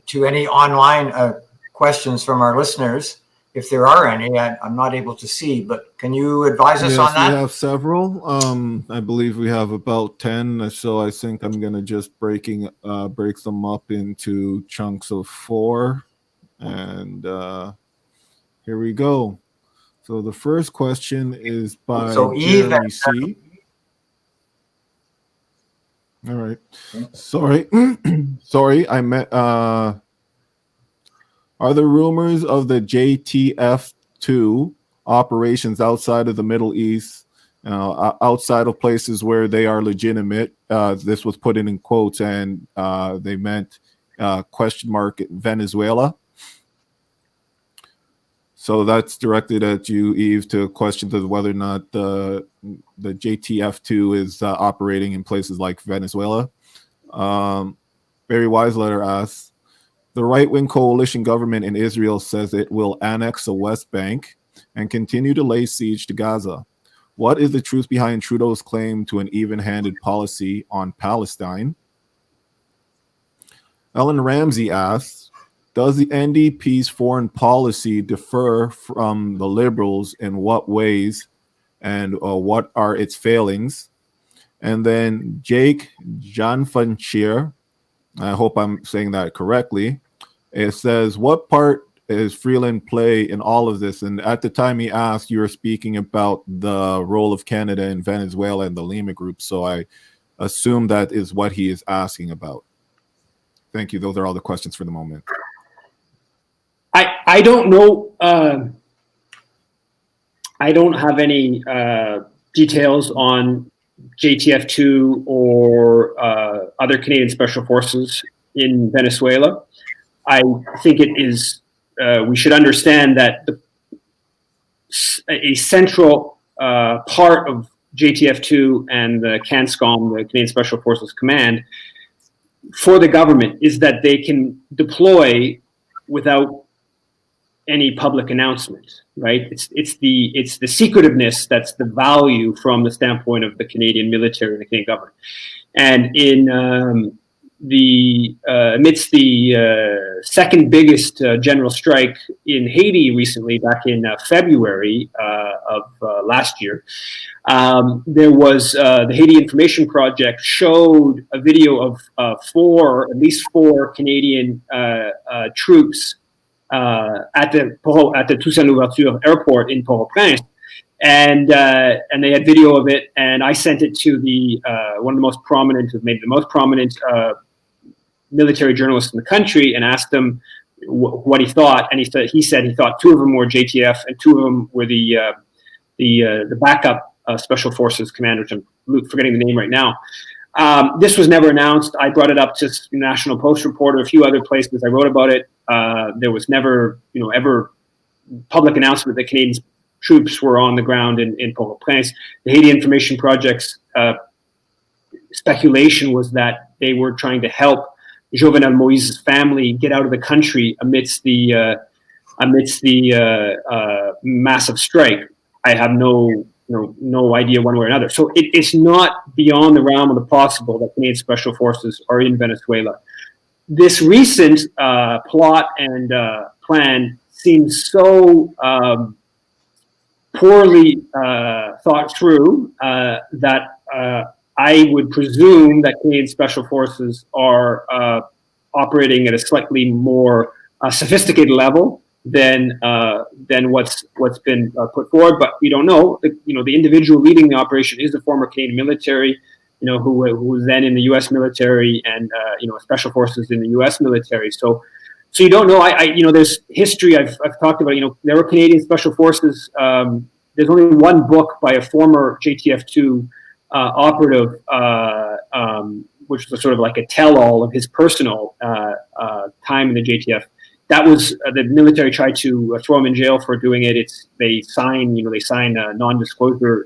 to any online questions from our listeners, if there are any. I'm not able to see, but can you advise us on that? We have several. I believe we have about 10. So I think I'm going to just break them up into chunks of 4, and here we go. So the first question is by Jeremy C. All right. Sorry. I meant, are there rumors of the JTF2 operations outside of the Middle East, outside of places where they are legitimate? This was put in quotes, and they meant Venezuela. So that's directed at you, Yves, to question of whether or not the JTF2 is operating in places like Venezuela. Barry Weisletter asks, the right-wing coalition government in Israel says it will annex the West Bank and continue to lay siege to Gaza. What is the truth behind Trudeau's claim to an even-handed policy on Palestine? Ellen Ramsey asks, does the NDP's foreign policy differ from the Liberals in what ways, and what are its failings? And then Jake Janfanchir, I hope I'm saying that correctly, it says, what part is Freeland play in all of this? And at the time he asked, you were speaking about the role of Canada in Venezuela and the Lima Group, so I assume that is what he is asking about. Thank you. Those are all the questions for the moment. I don't know. I don't have any details on JTF2 or other Canadian Special Forces in Venezuela. I think it is, we should understand that a central part of JTF2 and the CANSCOM, the Canadian Special Forces Command, for the government is that they can deploy without any public announcement, right? It's the secretiveness that's the value from the standpoint of the Canadian military and the Canadian government. And in amidst the second biggest general strike in Haiti recently, back in February of last year, there was the Haiti Information Project showed a video of at least four Canadian troops at the Toussaint Louverture Airport in Port-au-Prince, and they had video of it, and I sent it to the one of the most prominent, maybe the most prominent military journalist in the country, and asked him what he thought, and he said he thought two of them were JTF and two of them were the backup special forces commander, which I'm forgetting the name right now. This was never announced. I brought it up to National Post Reporter, a few other places. I wrote about it. There was never, ever public announcement that Canadian troops were on the ground in Port-au-Prince. The Haiti Information Project's speculation was that they were trying to help Jovenel Moise's family get out of the country amidst the massive strike. I have no idea one way or another. So it's not beyond the realm of the possible that Canadian Special Forces are in Venezuela. This recent plot and plan seems so poorly thought through that I would presume that Canadian Special Forces are operating at a slightly more sophisticated level than what's been put forward. But we don't know. The individual leading the operation is the former Canadian military, who was then in the U.S. military and special forces in the U.S. military. So you don't know. I there's history I've talked about. There were Canadian Special Forces. There's only one book by a former JTF2 operative, which was sort of like a tell-all of his personal time in the JTF. That was the military tried to throw him in jail for doing it. They sign non-disclosure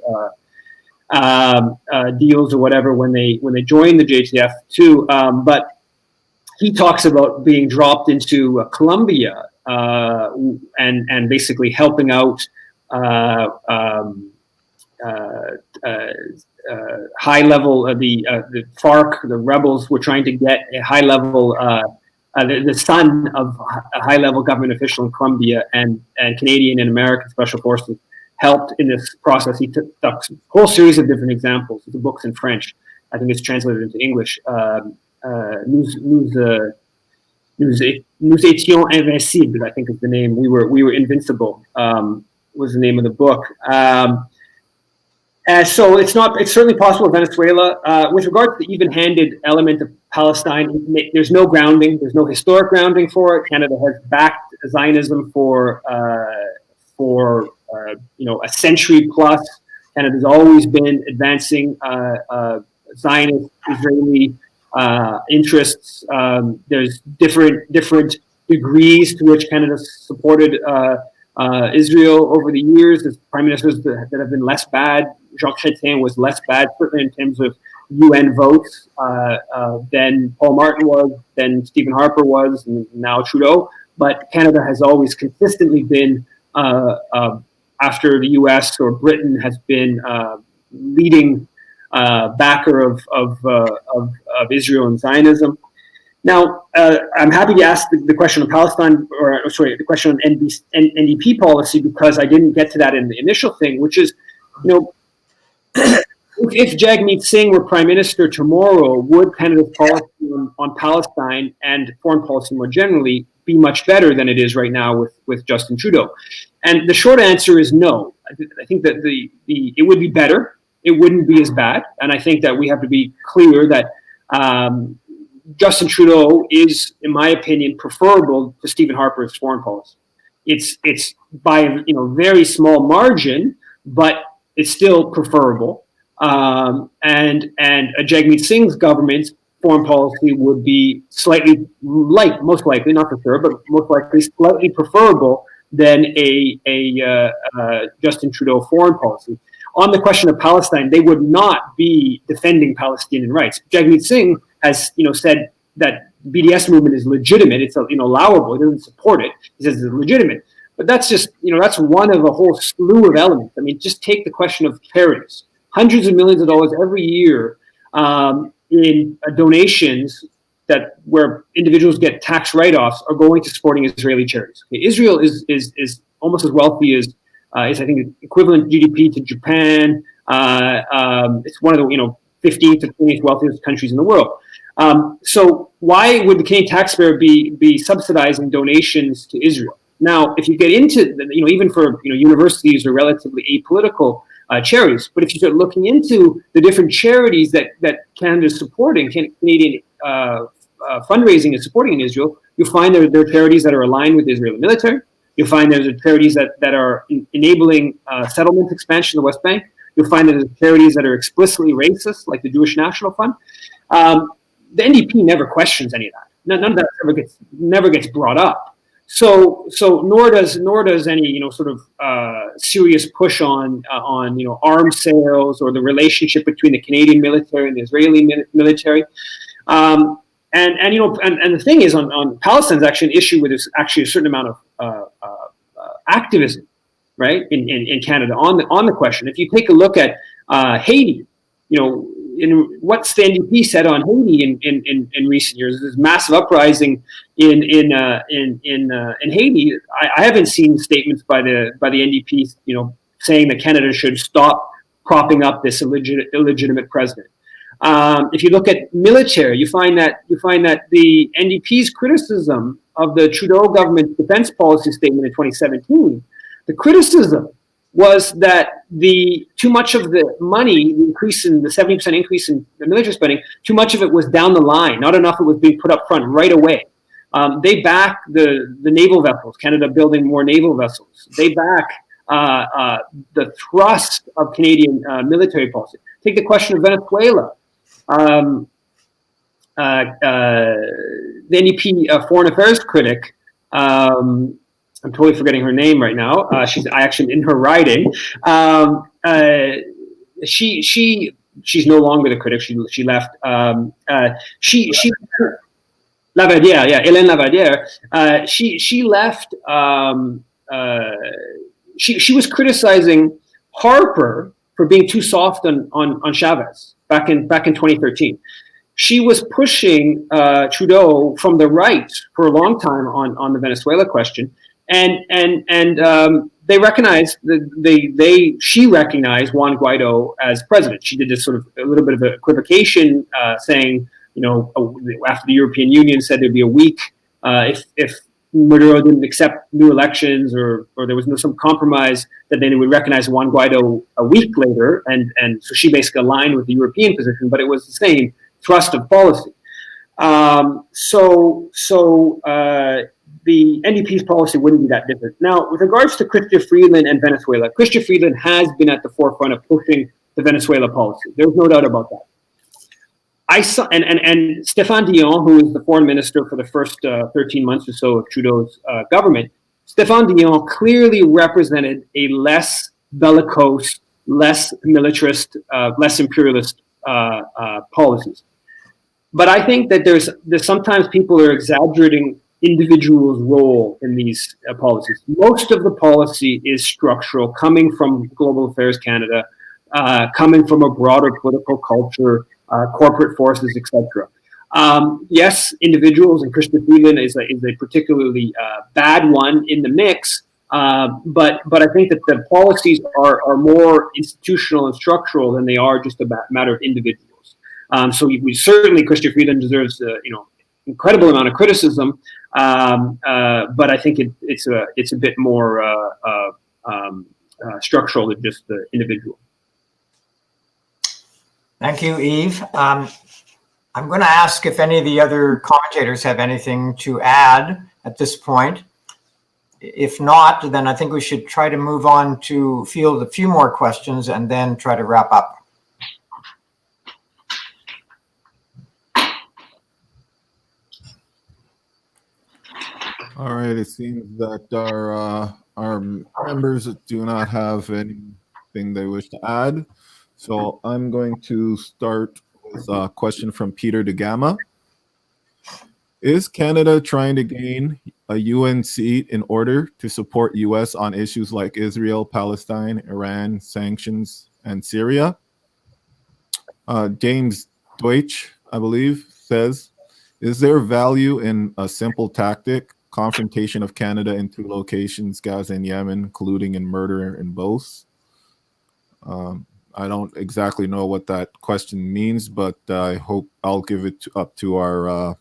deals or whatever when they joined the JTF too. But he talks about being dropped into Colombia and basically helping out high level the FARC, the rebels were trying to get a high level. The son of a high-level government official in Colombia and Canadian and American Special Forces helped in this process. He took a whole series of different examples. The book's in French. I think it's translated into English. Nous étions invincibles, I think is the name. We were invincible, was the name of the book. So it's certainly possible in Venezuela. With regard to the even-handed element of Palestine, there's no grounding. There's no historic grounding for it. Canada has backed Zionism for a century plus. Canada's always been advancing Zionist Israeli interests. There's different degrees to which Canada supported Israel over the years. There's prime ministers that have been less bad. Jacques Chrétien was less bad, certainly in terms of UN votes, than Paul Martin was, than Stephen Harper was, and now Trudeau. But Canada has always consistently been, after the US or Britain has been leading backer of Israel and Zionism. Now, I'm happy to ask the question of Palestine, the question on NDP policy, because I didn't get to that in the initial thing, which is, if Jagmeet Singh were prime minister tomorrow, would Canada's policy on Palestine and foreign policy more generally be much better than it is right now with Justin Trudeau? And the short answer is no. I think that it would be better. It wouldn't be as bad. And I think that we have to be clear that Justin Trudeau is, in my opinion, preferable to Stephen Harper's foreign policy. It's by very small margin, but it's still preferable. And Jagmeet Singh's government's foreign policy would be slightly, most likely, not for sure, but most likely slightly preferable than a Justin Trudeau foreign policy. On the question of Palestine, they would not be defending Palestinian rights. Jagmeet Singh has, said that BDS movement is legitimate. It's allowable. He doesn't support it. He says it's legitimate. But that's just, that's one of a whole slew of elements. I mean, just take the question of charities. Hundreds of millions of dollars every year in donations where individuals get tax write-offs are going to supporting Israeli charities. Okay, Israel is almost as wealthy as I think equivalent GDP to Japan. It's one of the 15th to 20th wealthiest countries in the world. So why would the Canadian taxpayer be subsidizing donations to Israel? Now, if you get into even for universities or relatively apolitical charities, but if you start looking into the different charities that Canada is supporting, Canadian fundraising is supporting in Israel, you'll find there are charities that are aligned with the Israeli military. You'll find there's charities that are enabling settlement expansion in the West Bank. You'll find that there's charities that are explicitly racist, like the Jewish National Fund. The NDP never questions any of that. None of that never gets brought up. So nor does any sort of serious push on arms sales or the relationship between the Canadian military and the Israeli military. And the thing is, on Palestine's actually an issue where there's actually a certain amount of activism, right, in Canada on the question. If you take a look at Haiti, in what's the NDP said on Haiti in recent years, there's massive uprising in Haiti. I haven't seen statements by the NDP, saying that Canada should stop propping up this illegitimate president. If you look at military, you find that the NDP's criticism of the Trudeau government's defense policy statement in 2017, the criticism was that too much of the money, the 70% increase in the military spending, too much of it was down the line. Not enough of it was being put up front right away. They back the naval vessels, Canada building more naval vessels. They back the thrust of Canadian military policy. Take the question of Venezuela. The NDP foreign affairs critic, I'm totally forgetting her name right now. She's actually in her writing. She's no longer the critic. She left. Lavadière, yeah, Hélène Lavadière. She left. She was criticizing Harper for being too soft on Chavez back in 2013. She was pushing Trudeau from the right for a long time on the Venezuela question. And they recognized she recognized Juan Guaido as president. She did this sort of a little bit of an equivocation, saying, after the European Union said there'd be a week if Maduro didn't accept new elections or there was some compromise, that then they would recognize Juan Guaido a week later. And so she basically aligned with the European position, but it was the same thrust of policy. The NDP's policy wouldn't be that different. Now, with regards to Chrystia Freeland and Venezuela, Chrystia Freeland has been at the forefront of pushing the Venezuela policy. There's no doubt about that. I saw, and Stéphane Dion, who is the foreign minister for the first 13 months or so of Trudeau's government, Stéphane Dion clearly represented a less bellicose, less militarist, less imperialist policies. But I think that there's sometimes people are exaggerating individuals' role in these policies. Most of the policy is structural, coming from Global Affairs Canada, coming from a broader political culture, corporate forces, etc. Yes, individuals, and Chrystia Freeland is a particularly bad one in the mix, but I think that the policies are more institutional and structural than they are just a matter of individuals. So we certainly, Chrystia Freeland deserves incredible amount of criticism, but I think it's a bit more structural than just the individual. Thank you, Yves. I'm going to ask if any of the other commentators have anything to add at this point. If not, then I think we should try to move on to field a few more questions and then try to wrap up. All right, it seems that our members do not have anything they wish to add. So I'm going to start with a question from Peter de Gama. Is Canada trying to gain a UN seat in order to support US on issues like Israel, Palestine, Iran, sanctions, and Syria? James Deutsch, I believe, says, is there value in a simple tactic, confrontation of Canada in two locations, Gaza and Yemen, colluding in murder in both? I don't exactly know what that question means, but I hope I'll give it up to our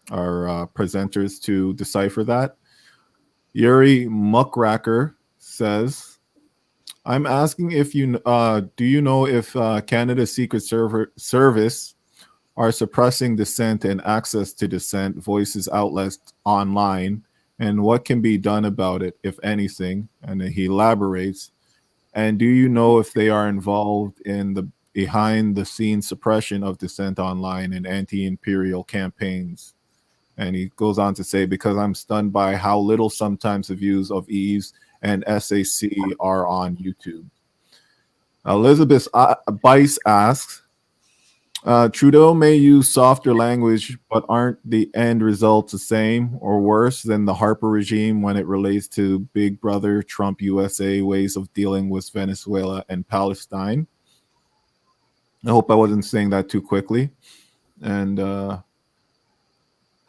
presenters to decipher that. Yuri Muckracker says, I'm asking if you do you know if Canada's Secret Service are suppressing dissent and access to dissent voices outlets online, and what can be done about it, if anything? And he elaborates, and do you know if they are involved in the behind-the-scenes suppression of dissent online and anti-imperial campaigns? And he goes on to say, because I'm stunned by how little sometimes the views of Yves and SAC are on YouTube. Elizabeth Bice asks, Trudeau may use softer language, but aren't the end results the same or worse than the Harper regime when it relates to Big Brother Trump USA ways of dealing with Venezuela and Palestine? I hope I wasn't saying that too quickly. And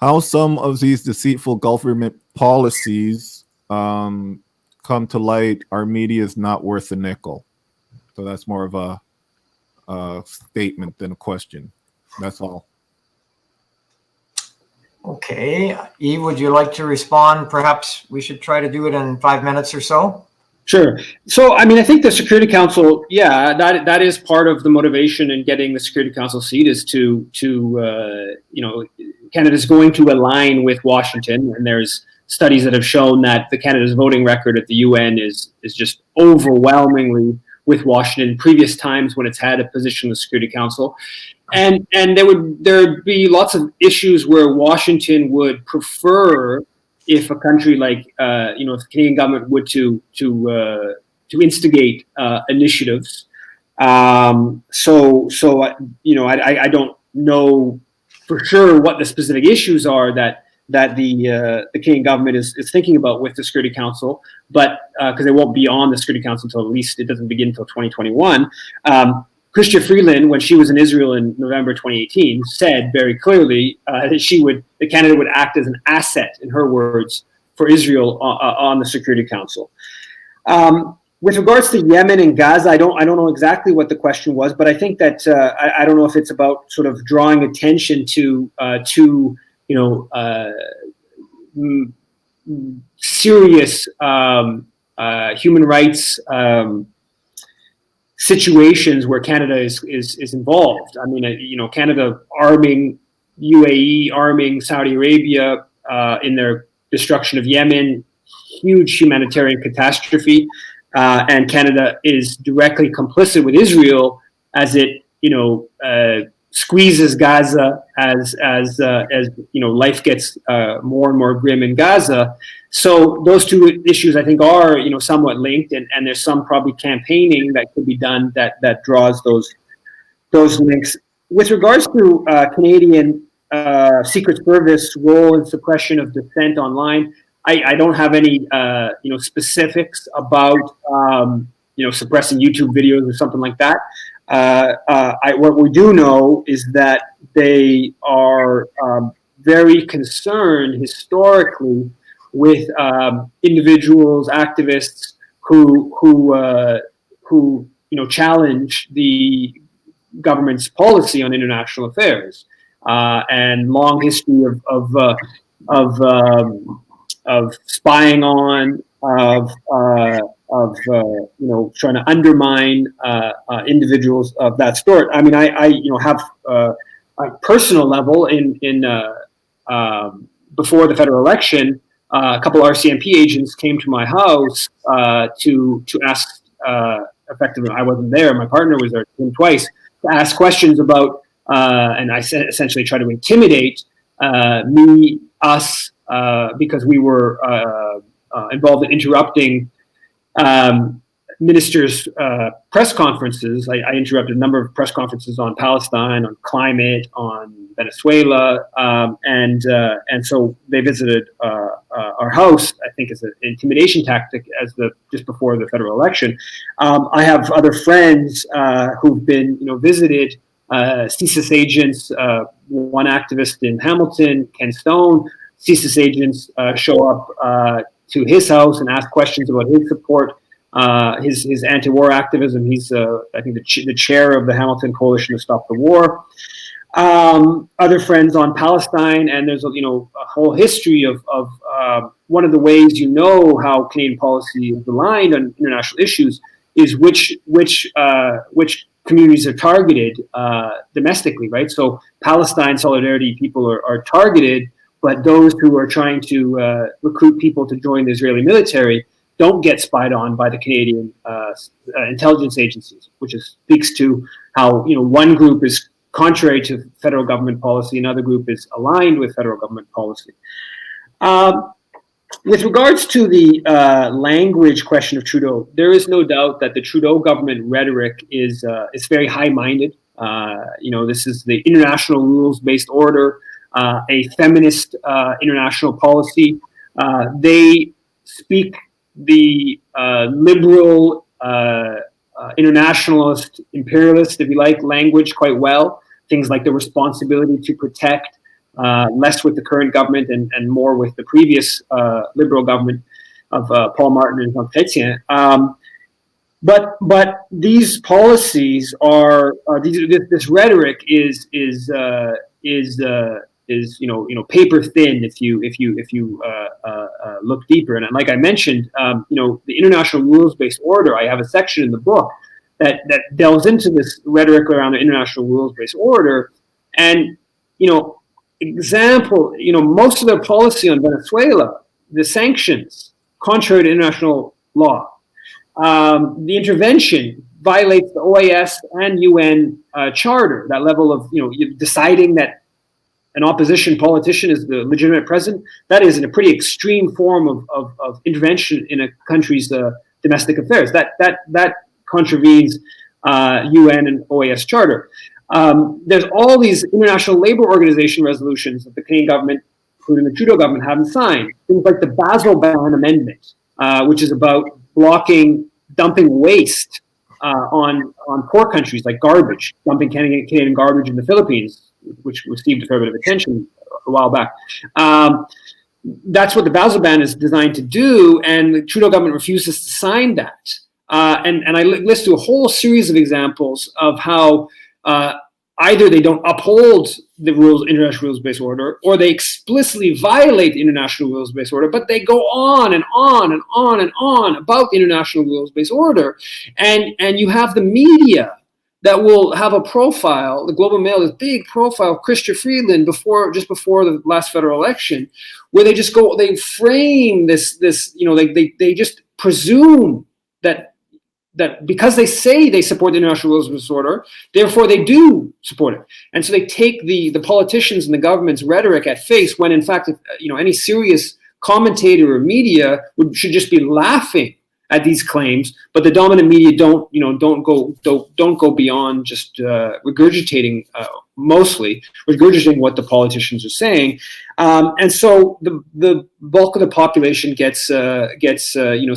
how some of these deceitful government policies come to light, our media is not worth a nickel. So that's more of a statement than a question. That's all. Okay. Yves, would you like to respond? Perhaps we should try to do it in 5 minutes or so. Sure. So, I mean, I think the Security Council, yeah, that is part of the motivation in getting the Security Council seat is to Canada's going to align with Washington, and there's studies that have shown that Canada's voting record at the UN is just overwhelmingly with Washington in previous times when it's had a position in the Security Council. And there'd be lots of issues where Washington would prefer if a country like if the Canadian government would to instigate initiatives. I don't know for sure what the specific issues are that the Canadian government is thinking about with the Security Council, but because they won't be on the Security Council until at least it doesn't begin until 2021. Chrystia Freeland, when she was in Israel in November 2018, said very clearly that Canada would act as an asset, in her words, for Israel on the Security Council. With regards to Yemen and Gaza, I don't know exactly what the question was, but I think that I don't know if it's about sort of drawing attention to serious human rights situations where Canada is involved. I mean, Canada arming UAE, arming Saudi Arabia in their destruction of Yemen, huge humanitarian catastrophe, and Canada is directly complicit with Israel as it, squeezes Gaza as life gets more and more grim in Gaza. So those two issues, I think, are somewhat linked, and there's some probably campaigning that could be done that draws those links. With regards to Canadian Secret Service role in suppression of dissent online, I don't have any specifics about suppressing YouTube videos or something like that. What we do know is that they are very concerned historically with individuals, activists who challenge the government's policy on international affairs, and long history of spying on, trying to undermine individuals of that sort. I mean, I have a personal level in before the federal election, a couple RCMP agents came to my house to ask, effectively, I wasn't there, my partner was there, came twice, to ask questions about, and I said, essentially tried to intimidate us, because we were involved in interrupting ministers' press conferences. I interrupted a number of press conferences on Palestine, on climate, on Venezuela, and so they visited our house, I think, as an intimidation tactic just before the federal election. I have other friends who've been, visited. CSIS agents, one activist in Hamilton, Ken Stone, CSIS agents show up to his house and ask questions about his support, his anti-war activism. He's, I think, the chair of the Hamilton Coalition to Stop the War. Other friends on Palestine, and there's a whole history of one of the ways how Canadian policy is aligned on international issues is which communities are targeted domestically, right? So Palestine solidarity people are targeted, but those who are trying to recruit people to join the Israeli military don't get spied on by the Canadian intelligence agencies, which speaks to how one group is contrary to federal government policy, another group is aligned with federal government policy. With regards to the language question of Trudeau, there is no doubt that the Trudeau government rhetoric is very high-minded. This is the international rules-based order, a feminist international policy. They speak the liberal, internationalist, imperialist, if you like, language quite well. Things like the responsibility to protect, less with the current government and more with the previous liberal government of Paul Martin and Jean Chrétien. But these policies are this rhetoric is paper thin if you look deeper. And like I mentioned, the international rules-based order. I have a section in the book that delves into this rhetoric around the international rules-based order. And most of their policy on Venezuela, the sanctions, contrary to international law, the intervention violates the OAS and UN charter. That level of deciding that an opposition politician is the legitimate president, that is in a pretty extreme form of intervention in a country's domestic affairs. That contravenes UN and OAS charter. There's all these international labor organization resolutions that the Canadian government, including the Trudeau government, haven't signed. Things like the Basel Ban Amendment, which is about blocking dumping waste on poor countries like garbage, dumping Canadian garbage in the Philippines, which received a fair bit of attention a while back. That's what the Basel Ban is designed to do, and the Trudeau government refuses to sign that. And I list a whole series of examples of how either they don't uphold the international rules-based order, or they explicitly violate the international rules-based order, but they go on and on and on and on about the international rules-based order. And you have the media that will have a profile, the Globe and Mail, this big profile of chrystia Freeland just before the last federal election, where they frame this they just presume that because they say they support the international rules-based order, therefore they do support it. And so they take the politicians and the government's rhetoric at face, when in fact, any serious commentator or media should just be laughing at these claims. But the dominant media don't go beyond just regurgitating what the politicians are saying. And so the bulk of the population gets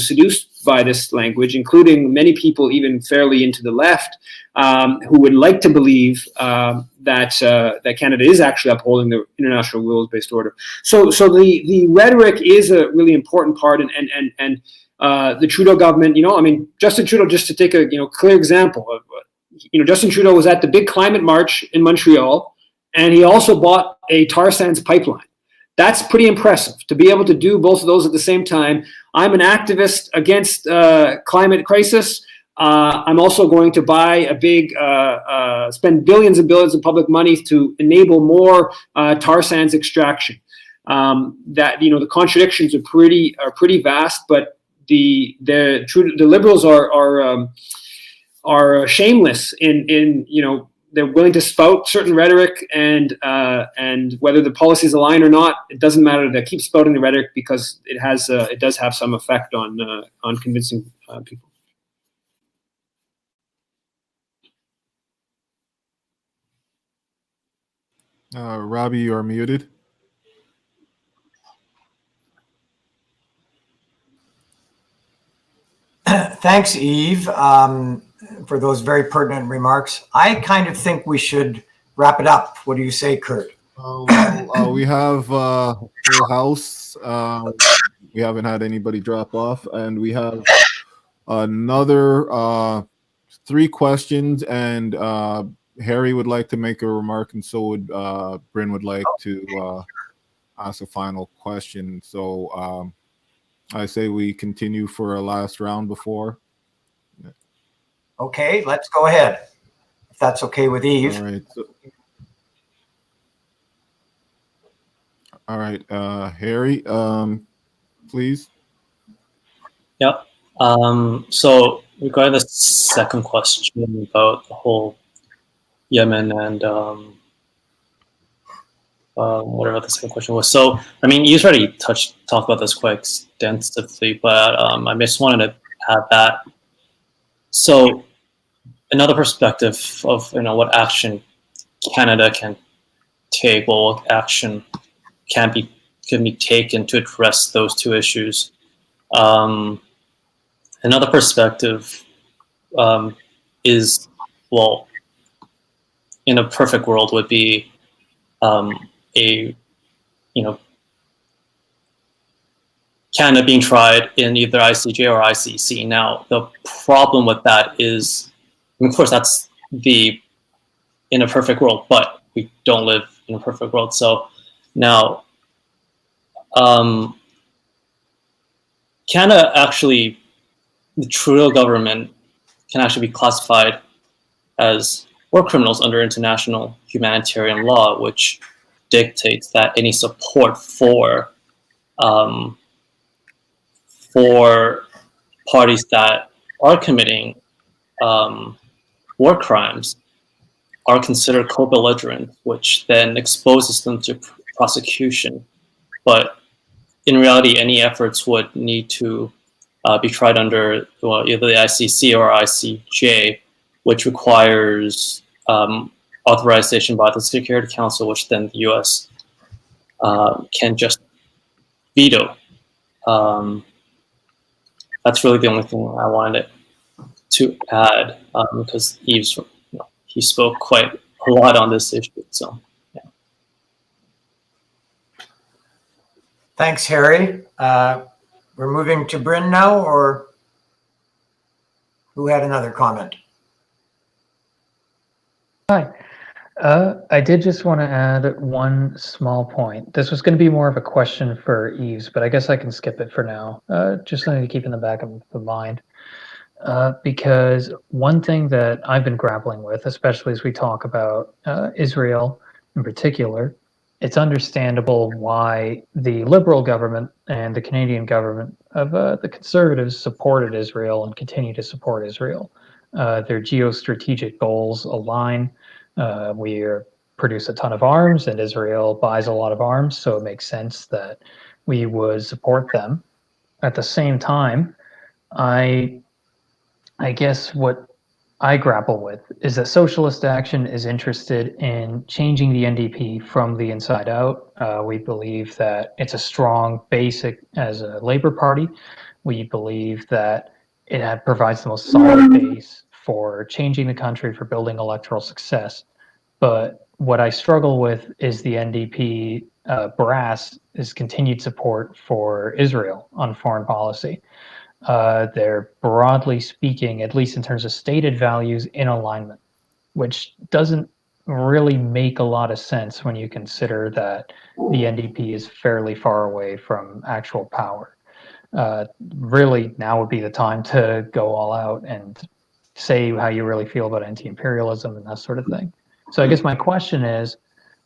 seduced by this language, including many people even fairly into the left, who would like to believe that Canada is actually upholding the international rules-based order. So the rhetoric is a really important part, and the Trudeau government, Justin Trudeau, just to take a clear example of, Justin Trudeau was at the big climate march in Montreal, and he also bought a tar sands pipeline. That's pretty impressive to be able to do both of those at the same time. I'm an activist against climate crisis. I'm also going to buy spend billions and billions of public money to enable more tar sands extraction. that the contradictions are pretty vast, but the liberals are shameless in they're willing to spout certain rhetoric, and whether the policies align or not, it doesn't matter. They keep spouting the rhetoric because it does have some effect on convincing people. Robbie, you are muted. Thanks, Yves, for those very pertinent remarks. I kind of think we should wrap it up. What do you say, Kurt? We have full house. We haven't had anybody drop off, and we have another 3 questions, and Harry would like to make a remark, and so would Bryn would like to ask a final question. So I say we continue for a last round before. Okay, let's go ahead, if that's okay with Yves. All right, Harry, please. Yep. So regarding the second question about the whole Yemen and whatever the second question was. So, I mean, you've already talked about this quite extensively, but I just wanted to add that. So, another perspective of what action Canada can take, or what action can be taken to address those 2 issues. Another perspective is, well, in a perfect world would be Canada being tried in either ICJ or ICC. Now, the problem with that is, of course, that's in a perfect world, but we don't live in a perfect world. So now, Canada actually, the Trudeau government can actually be classified as war criminals under international humanitarian law, which dictates that any support for parties that are committing war crimes are considered co-belligerent, which then exposes them to prosecution. But in reality, any efforts would need to be tried under either the ICC or ICJ, which requires authorization by the Security Council, which then the U.S. Can just veto. That's really the only thing I wanted to add, because Yves, he spoke quite a lot on this issue. So, yeah. Thanks, Harry. We're moving to Bryn now, or who had another comment? Hi. I did just want to add one small point. This was going to be more of a question for Yves, but I guess I can skip it for now. Just something to keep in the back of the mind. Because one thing that I've been grappling with, especially as we talk about Israel in particular, it's understandable why the Liberal government and the Canadian government of the Conservatives supported Israel and continue to support Israel. Their geostrategic goals align. We produce a ton of arms, and Israel buys a lot of arms, so it makes sense that we would support them. At the same time, I guess what I grapple with is that Socialist Action is interested in changing the NDP from the inside out. We believe that it's a strong basic as a Labour Party. We believe that it provides the most solid base for changing the country, for building electoral success. But what I struggle with is the NDP brass is continued support for Israel on foreign policy. They're broadly speaking, at least in terms of stated values, in alignment, which doesn't really make a lot of sense when you consider that the NDP is fairly far away from actual power. Really, now would be the time to go all out and say how you really feel about anti-imperialism and that sort of thing. So I guess my question is,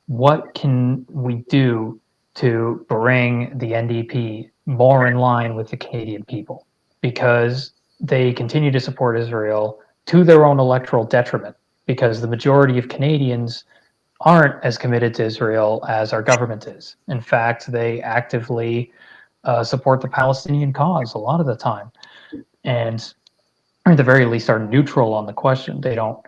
what can we do to bring the NDP more in line with the Canadian people, because they continue to support Israel to their own electoral detriment, because the majority of Canadians aren't as committed to Israel as our government is. In fact, they actively support the Palestinian cause a lot of the time, and or at the very least are neutral on the question. They don't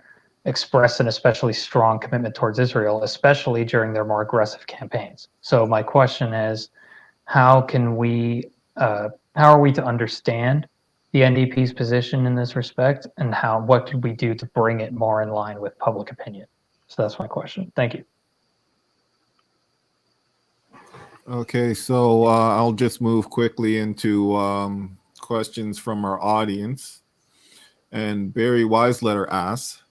express an especially strong commitment towards Israel, especially during their more aggressive campaigns. So my question is, how are we to understand the NDP's position in this respect, and what could we do to bring it more in line with public opinion? So that's my question. Thank you. Okay, so I'll just move quickly into questions from our audience. And Barry Weisletter asks,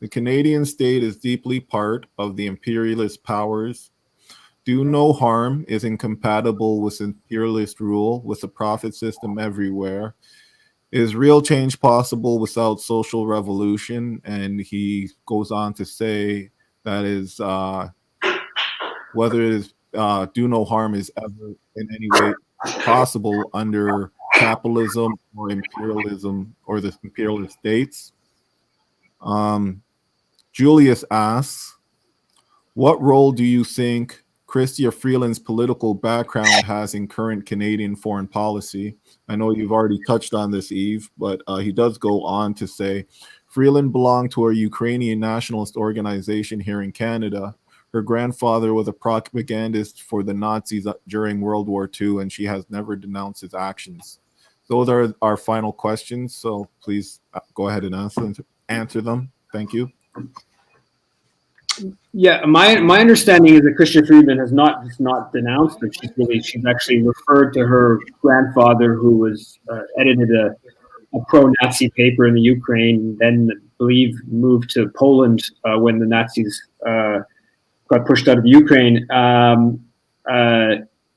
the Canadian state is deeply part of the imperialist powers. Do no harm is incompatible with imperialist rule, with a profit system everywhere. Is real change possible without social revolution? And he goes on to say that is whether it is do no harm is ever in any way possible under capitalism or imperialism or the imperialist states. Julius asks, what role do you think Chrystia Freeland's political background has in current Canadian foreign policy? I know you've already touched on this, Yves, but he does go on to say, Freeland belonged to a Ukrainian nationalist organization here in Canada. Her grandfather was a propagandist for the Nazis during World War II, and she has never denounced his actions. Those are our final questions, so please go ahead and answer them. Thank you. Yeah, my understanding is that Chrystia Freeland has not denounced it. She's actually referred to her grandfather, who was edited a pro-Nazi paper in the Ukraine, then I believe moved to Poland when the Nazis got pushed out of the Ukraine.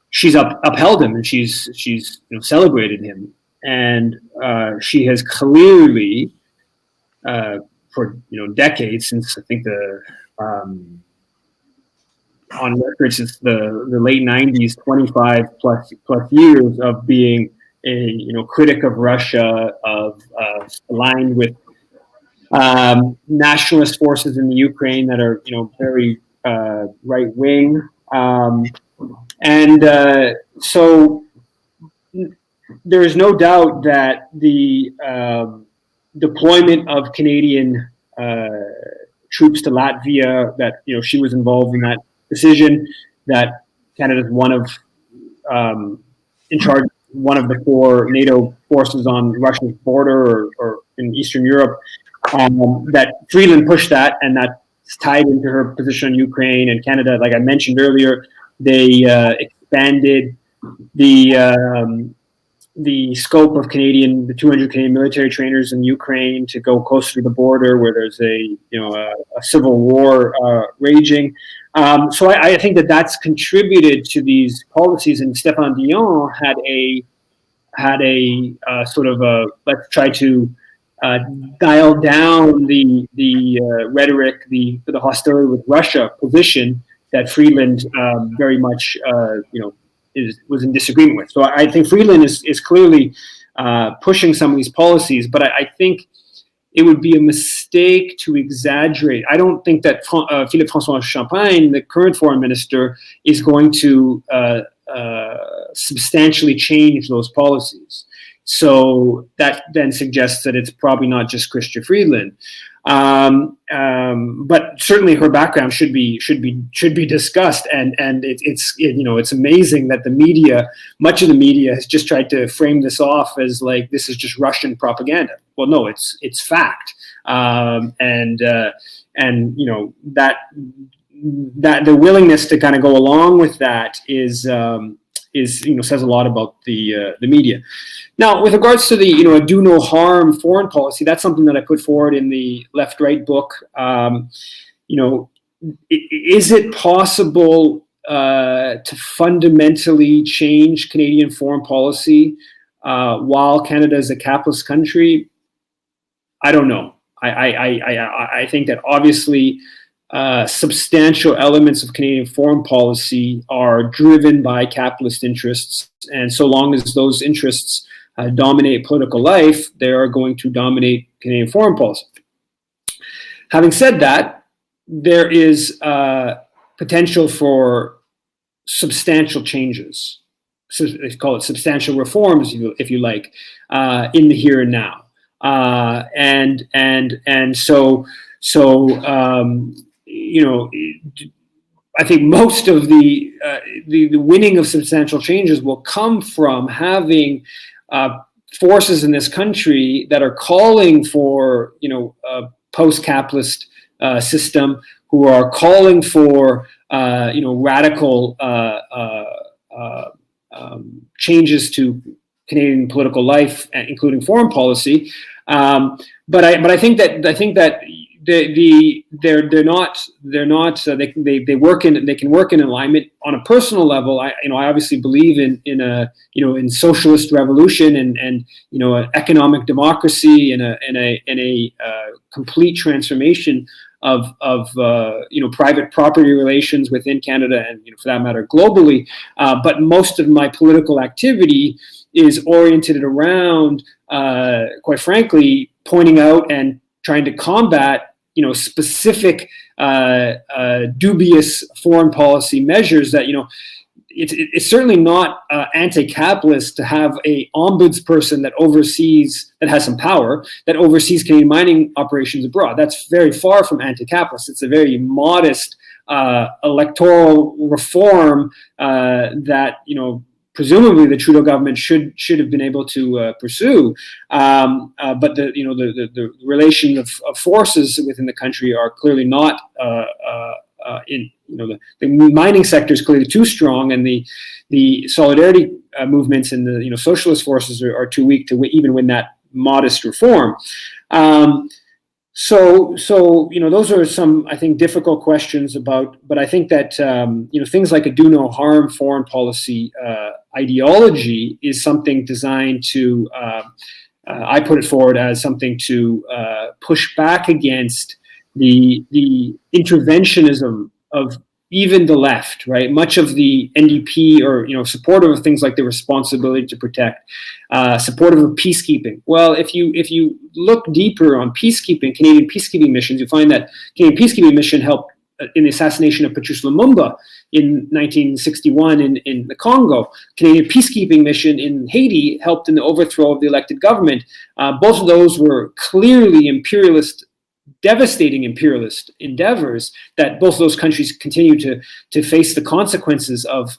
She's upheld him, and she's celebrated him, and she has clearly for decades, since I think on record since the late 90s, 25 plus years of being a critic of Russia, of aligned with nationalist forces in the Ukraine that are very right wing, and so there is no doubt that the deployment of Canadian troops to Latvia, that she was involved in that decision, that Canada's in charge of one of the 4 NATO forces on Russia's border or in Eastern Europe, that Freeland pushed that, and that's tied into her position on Ukraine and Canada. Like I mentioned earlier, they expanded the scope of the 200 Canadian military trainers in Ukraine to go closer to the border, where there's a civil war raging. So I think that that's contributed to these policies. And Stéphane Dion had a sort of a let's try to dial down the rhetoric, the hostility with Russia position that Freeland very much was in disagreement with. So I think Freeland is clearly pushing some of these policies, but I think it would be a mistake to exaggerate. I don't think that Philippe François Champagne, the current foreign minister, is going to substantially change those policies. So that then suggests that it's probably not just Chrystia Freeland. But certainly her background should be discussed, and it's amazing that the media, much of the media, has just tried to frame this off as like this is just Russian propaganda. Well, no, it's fact, and that the willingness to kind of go along with that is says a lot about the media. Now, with regards to the a do no harm foreign policy, that's something that I put forward in the left-right book. Is it possible to fundamentally change Canadian foreign policy while Canada is a capitalist country? I don't know. I think that obviously substantial elements of Canadian foreign policy are driven by capitalist interests, and so long as those interests dominate political life, they are going to dominate Canadian foreign policy. Having said that, there is potential for substantial changes. So they call it substantial reforms, if you like, in the here and now. I think most of the winning of substantial changes will come from having forces in this country that are calling for, a post-capitalist system, who are calling for, radical changes to Canadian political life, including foreign policy. But I think that they can work in alignment on a personal level. I obviously believe in socialist revolution and economic democracy and a complete transformation of private property relations within Canada and for that matter globally. But most of my political activity is oriented around, quite frankly, pointing out and trying to combat specific dubious foreign policy measures that it's certainly not anti-capitalist to have a ombudsperson that has some power, that oversees Canadian mining operations abroad. That's very far from anti-capitalist. It's a very modest electoral reform that presumably the Trudeau government should have been able to pursue, but the relation of forces within the country are clearly not the mining sector is clearly too strong, and the solidarity movements and the socialist forces are too weak to even win that modest reform. So those are some, I think, difficult questions but I think that things like a do no harm foreign policy ideology is something designed to I put it forward as something to push back against the interventionism of even the left, right? Much of the NDP or supportive of things like the responsibility to protect, supportive of peacekeeping. Well, if you look deeper on peacekeeping, Canadian peacekeeping missions, you find that Canadian peacekeeping mission helped in the assassination of Patrice Lumumba in 1961 in the Congo. Canadian peacekeeping mission in Haiti helped in the overthrow of the elected government. Both of those were clearly devastating imperialist endeavors that both of those countries continue to face the consequences of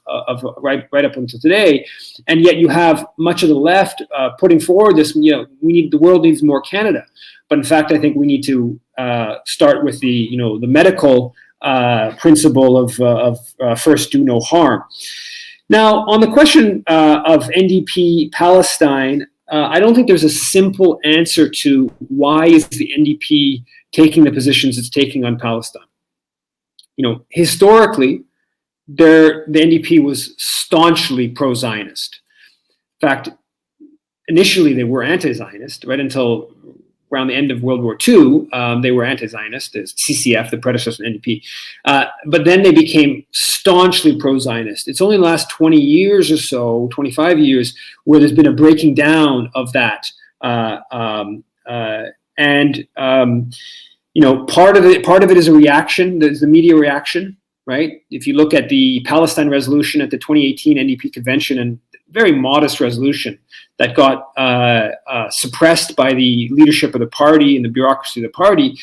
right up until today. And yet you have much of the left putting forward this, the world needs more Canada. But in fact, I think we need to start with the medical principle of first do no harm. Now, on the question of NDP Palestine, I don't think there's a simple answer to why is the NDP taking the positions it's taking on Palestine. Historically, the NDP was staunchly pro-Zionist. In fact, initially they were anti-Zionist, right until around the end of World War II. They were anti-Zionist, as CCF, the predecessor of NDP. But then they became staunchly pro-Zionist. It's only the last 20 years or so, 25 years, where there's been a breaking down of that. Part of it is a reaction. There's the media reaction, right? If you look at the Palestine resolution at the 2018 NDP convention, and very modest resolution that got suppressed by the leadership of the party and the bureaucracy of the party,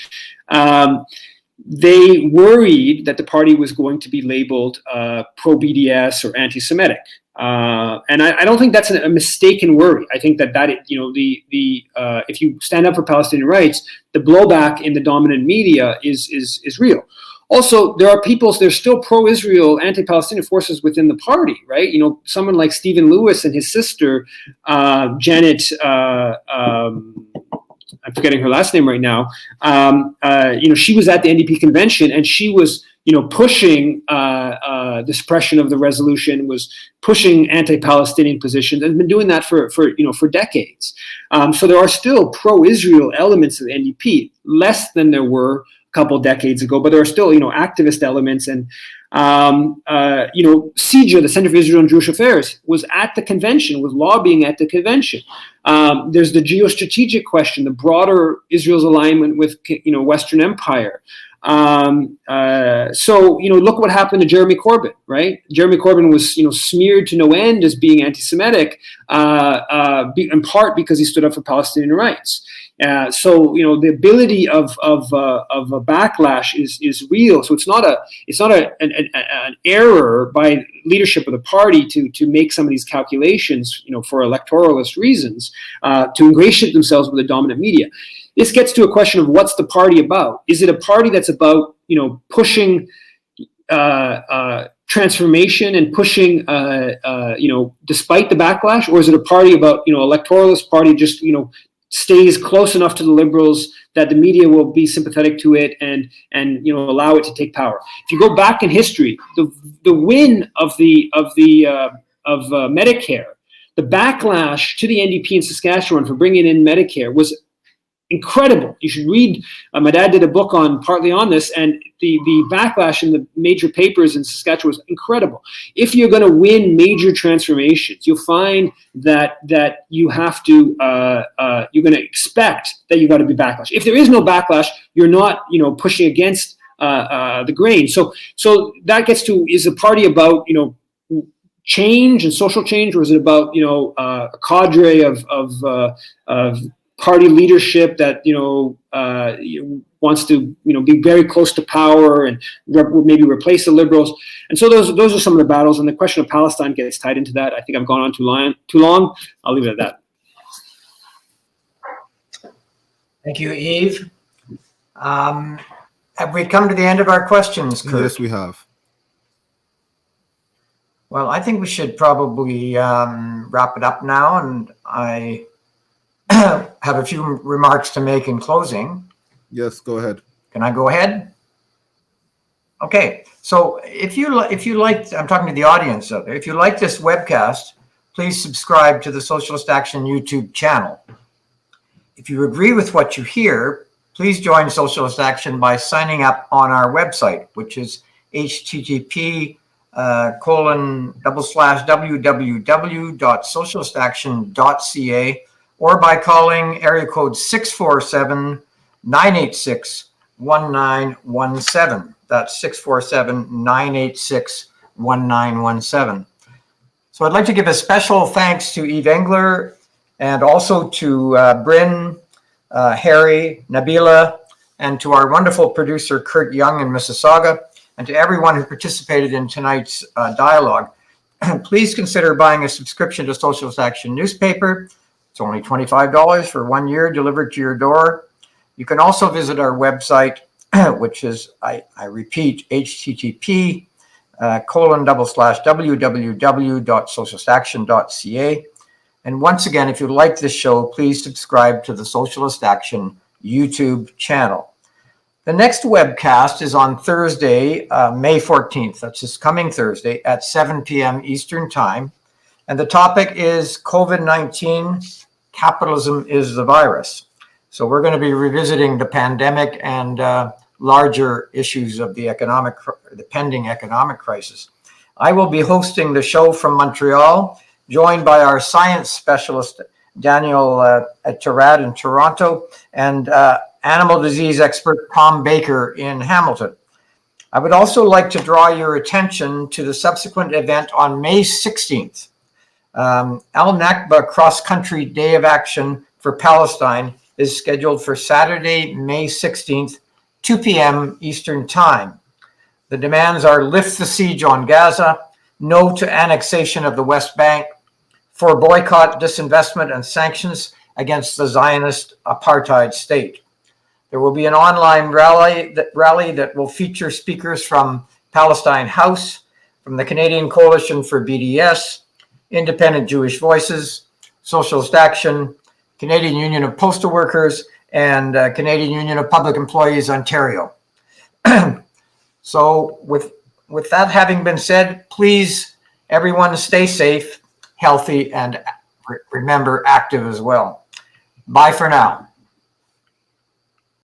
they worried that the party was going to be labeled pro-BDS or anti-Semitic. And I don't think that's a mistaken worry. I think that if you stand up for Palestinian rights, the blowback in the dominant media is real. Also, there's still pro-Israel, anti-Palestinian forces within the party, right? Someone like Stephen Lewis and his sister, Janet, I'm forgetting her last name right now. She was at the NDP convention, and she was, pushing the suppression of the resolution, was pushing anti-Palestinian positions, and has been doing that for decades. So there are still pro-Israel elements of the NDP, less than there were a couple decades ago, but there are still, activist elements. And, CIJA, the Center for Israel and Jewish Affairs, was at the convention, was lobbying at the convention. There's the geostrategic question, the broader Israel's alignment with, Western Empire. So look what happened to Jeremy Corbyn, right? Jeremy Corbyn was, smeared to no end as being anti-Semitic, in part because he stood up for Palestinian rights. So the ability of a backlash is real. So it's not an error by leadership of the party to make some of these calculations, for electoralist reasons, to ingratiate themselves with the dominant media. This gets to a question of what's the party about? Is it a party that's about, pushing transformation and pushing, despite the backlash, or is it a party about, electoralist party just, stays close enough to the Liberals that the media will be sympathetic to it and allow it to take power? If you go back in history, the win of Medicare, the backlash to the NDP in Saskatchewan for bringing in Medicare was incredible. You should read. My dad did a book partly on this, and the backlash in the major papers in Saskatchewan was incredible. If you're going to win major transformations, you'll find that you have to you're going to expect that you've got to be backlash. If there is no backlash, you're not pushing against the grain. So that gets to, is a party about change and social change, or is it about a cadre of party leadership that wants to be very close to power and maybe replace the Liberals? And so those are some of the battles, and the question of Palestine gets tied into that. I think I've gone on too long. I'll leave it at that. Thank you, Yves. Have we come to the end of our questions, Kurt? Yes, we have. Well, I think we should probably wrap it up now, and I have a few remarks to make in closing. Yes, go ahead. Can I go ahead? Okay. So if you like, I'm talking to the audience out there. If you like this webcast, please subscribe to the Socialist Action YouTube channel. If you agree with what you hear, please join Socialist Action by signing up on our website, which is http://www.socialistaction.ca, or by calling area code 647-986-1917. That's 647-986-1917. So I'd like to give a special thanks to Yves Engler, and also to Bryn, Harry, Nabila, and to our wonderful producer, Kurt Young in Mississauga, and to everyone who participated in tonight's dialogue. Please consider buying a subscription to Socialist Action newspaper. It's only $25 for 1 year, delivered to your door. You can also visit our website, which is, I repeat, http://www.socialistaction.ca. And once again, if you like this show, please subscribe to the Socialist Action YouTube channel. The next webcast is on Thursday, May 14th. That's this coming Thursday at 7 p.m. Eastern Time. And the topic is COVID-19, Capitalism is the Virus. So we're going to be revisiting the pandemic and larger issues of the pending economic crisis. I will be hosting the show from Montreal, joined by our science specialist, Daniel Terad in Toronto, and animal disease expert, Tom Baker in Hamilton. I would also like to draw your attention to the subsequent event on May 16th. Al-Nakba Cross Country Day of Action for Palestine is scheduled for Saturday, May 16th, 2 p.m. Eastern Time. The demands are lift the siege on Gaza, no to annexation of the West Bank, for boycott, disinvestment, and sanctions against the Zionist apartheid state. There will be an online rally that will feature speakers from Palestine House, from the Canadian Coalition for BDS, Independent Jewish Voices, Socialist Action, Canadian Union of Postal Workers, and Canadian Union of Public Employees, Ontario. So with that having been said, please, everyone, stay safe, healthy, and remember, active as well. Bye for now.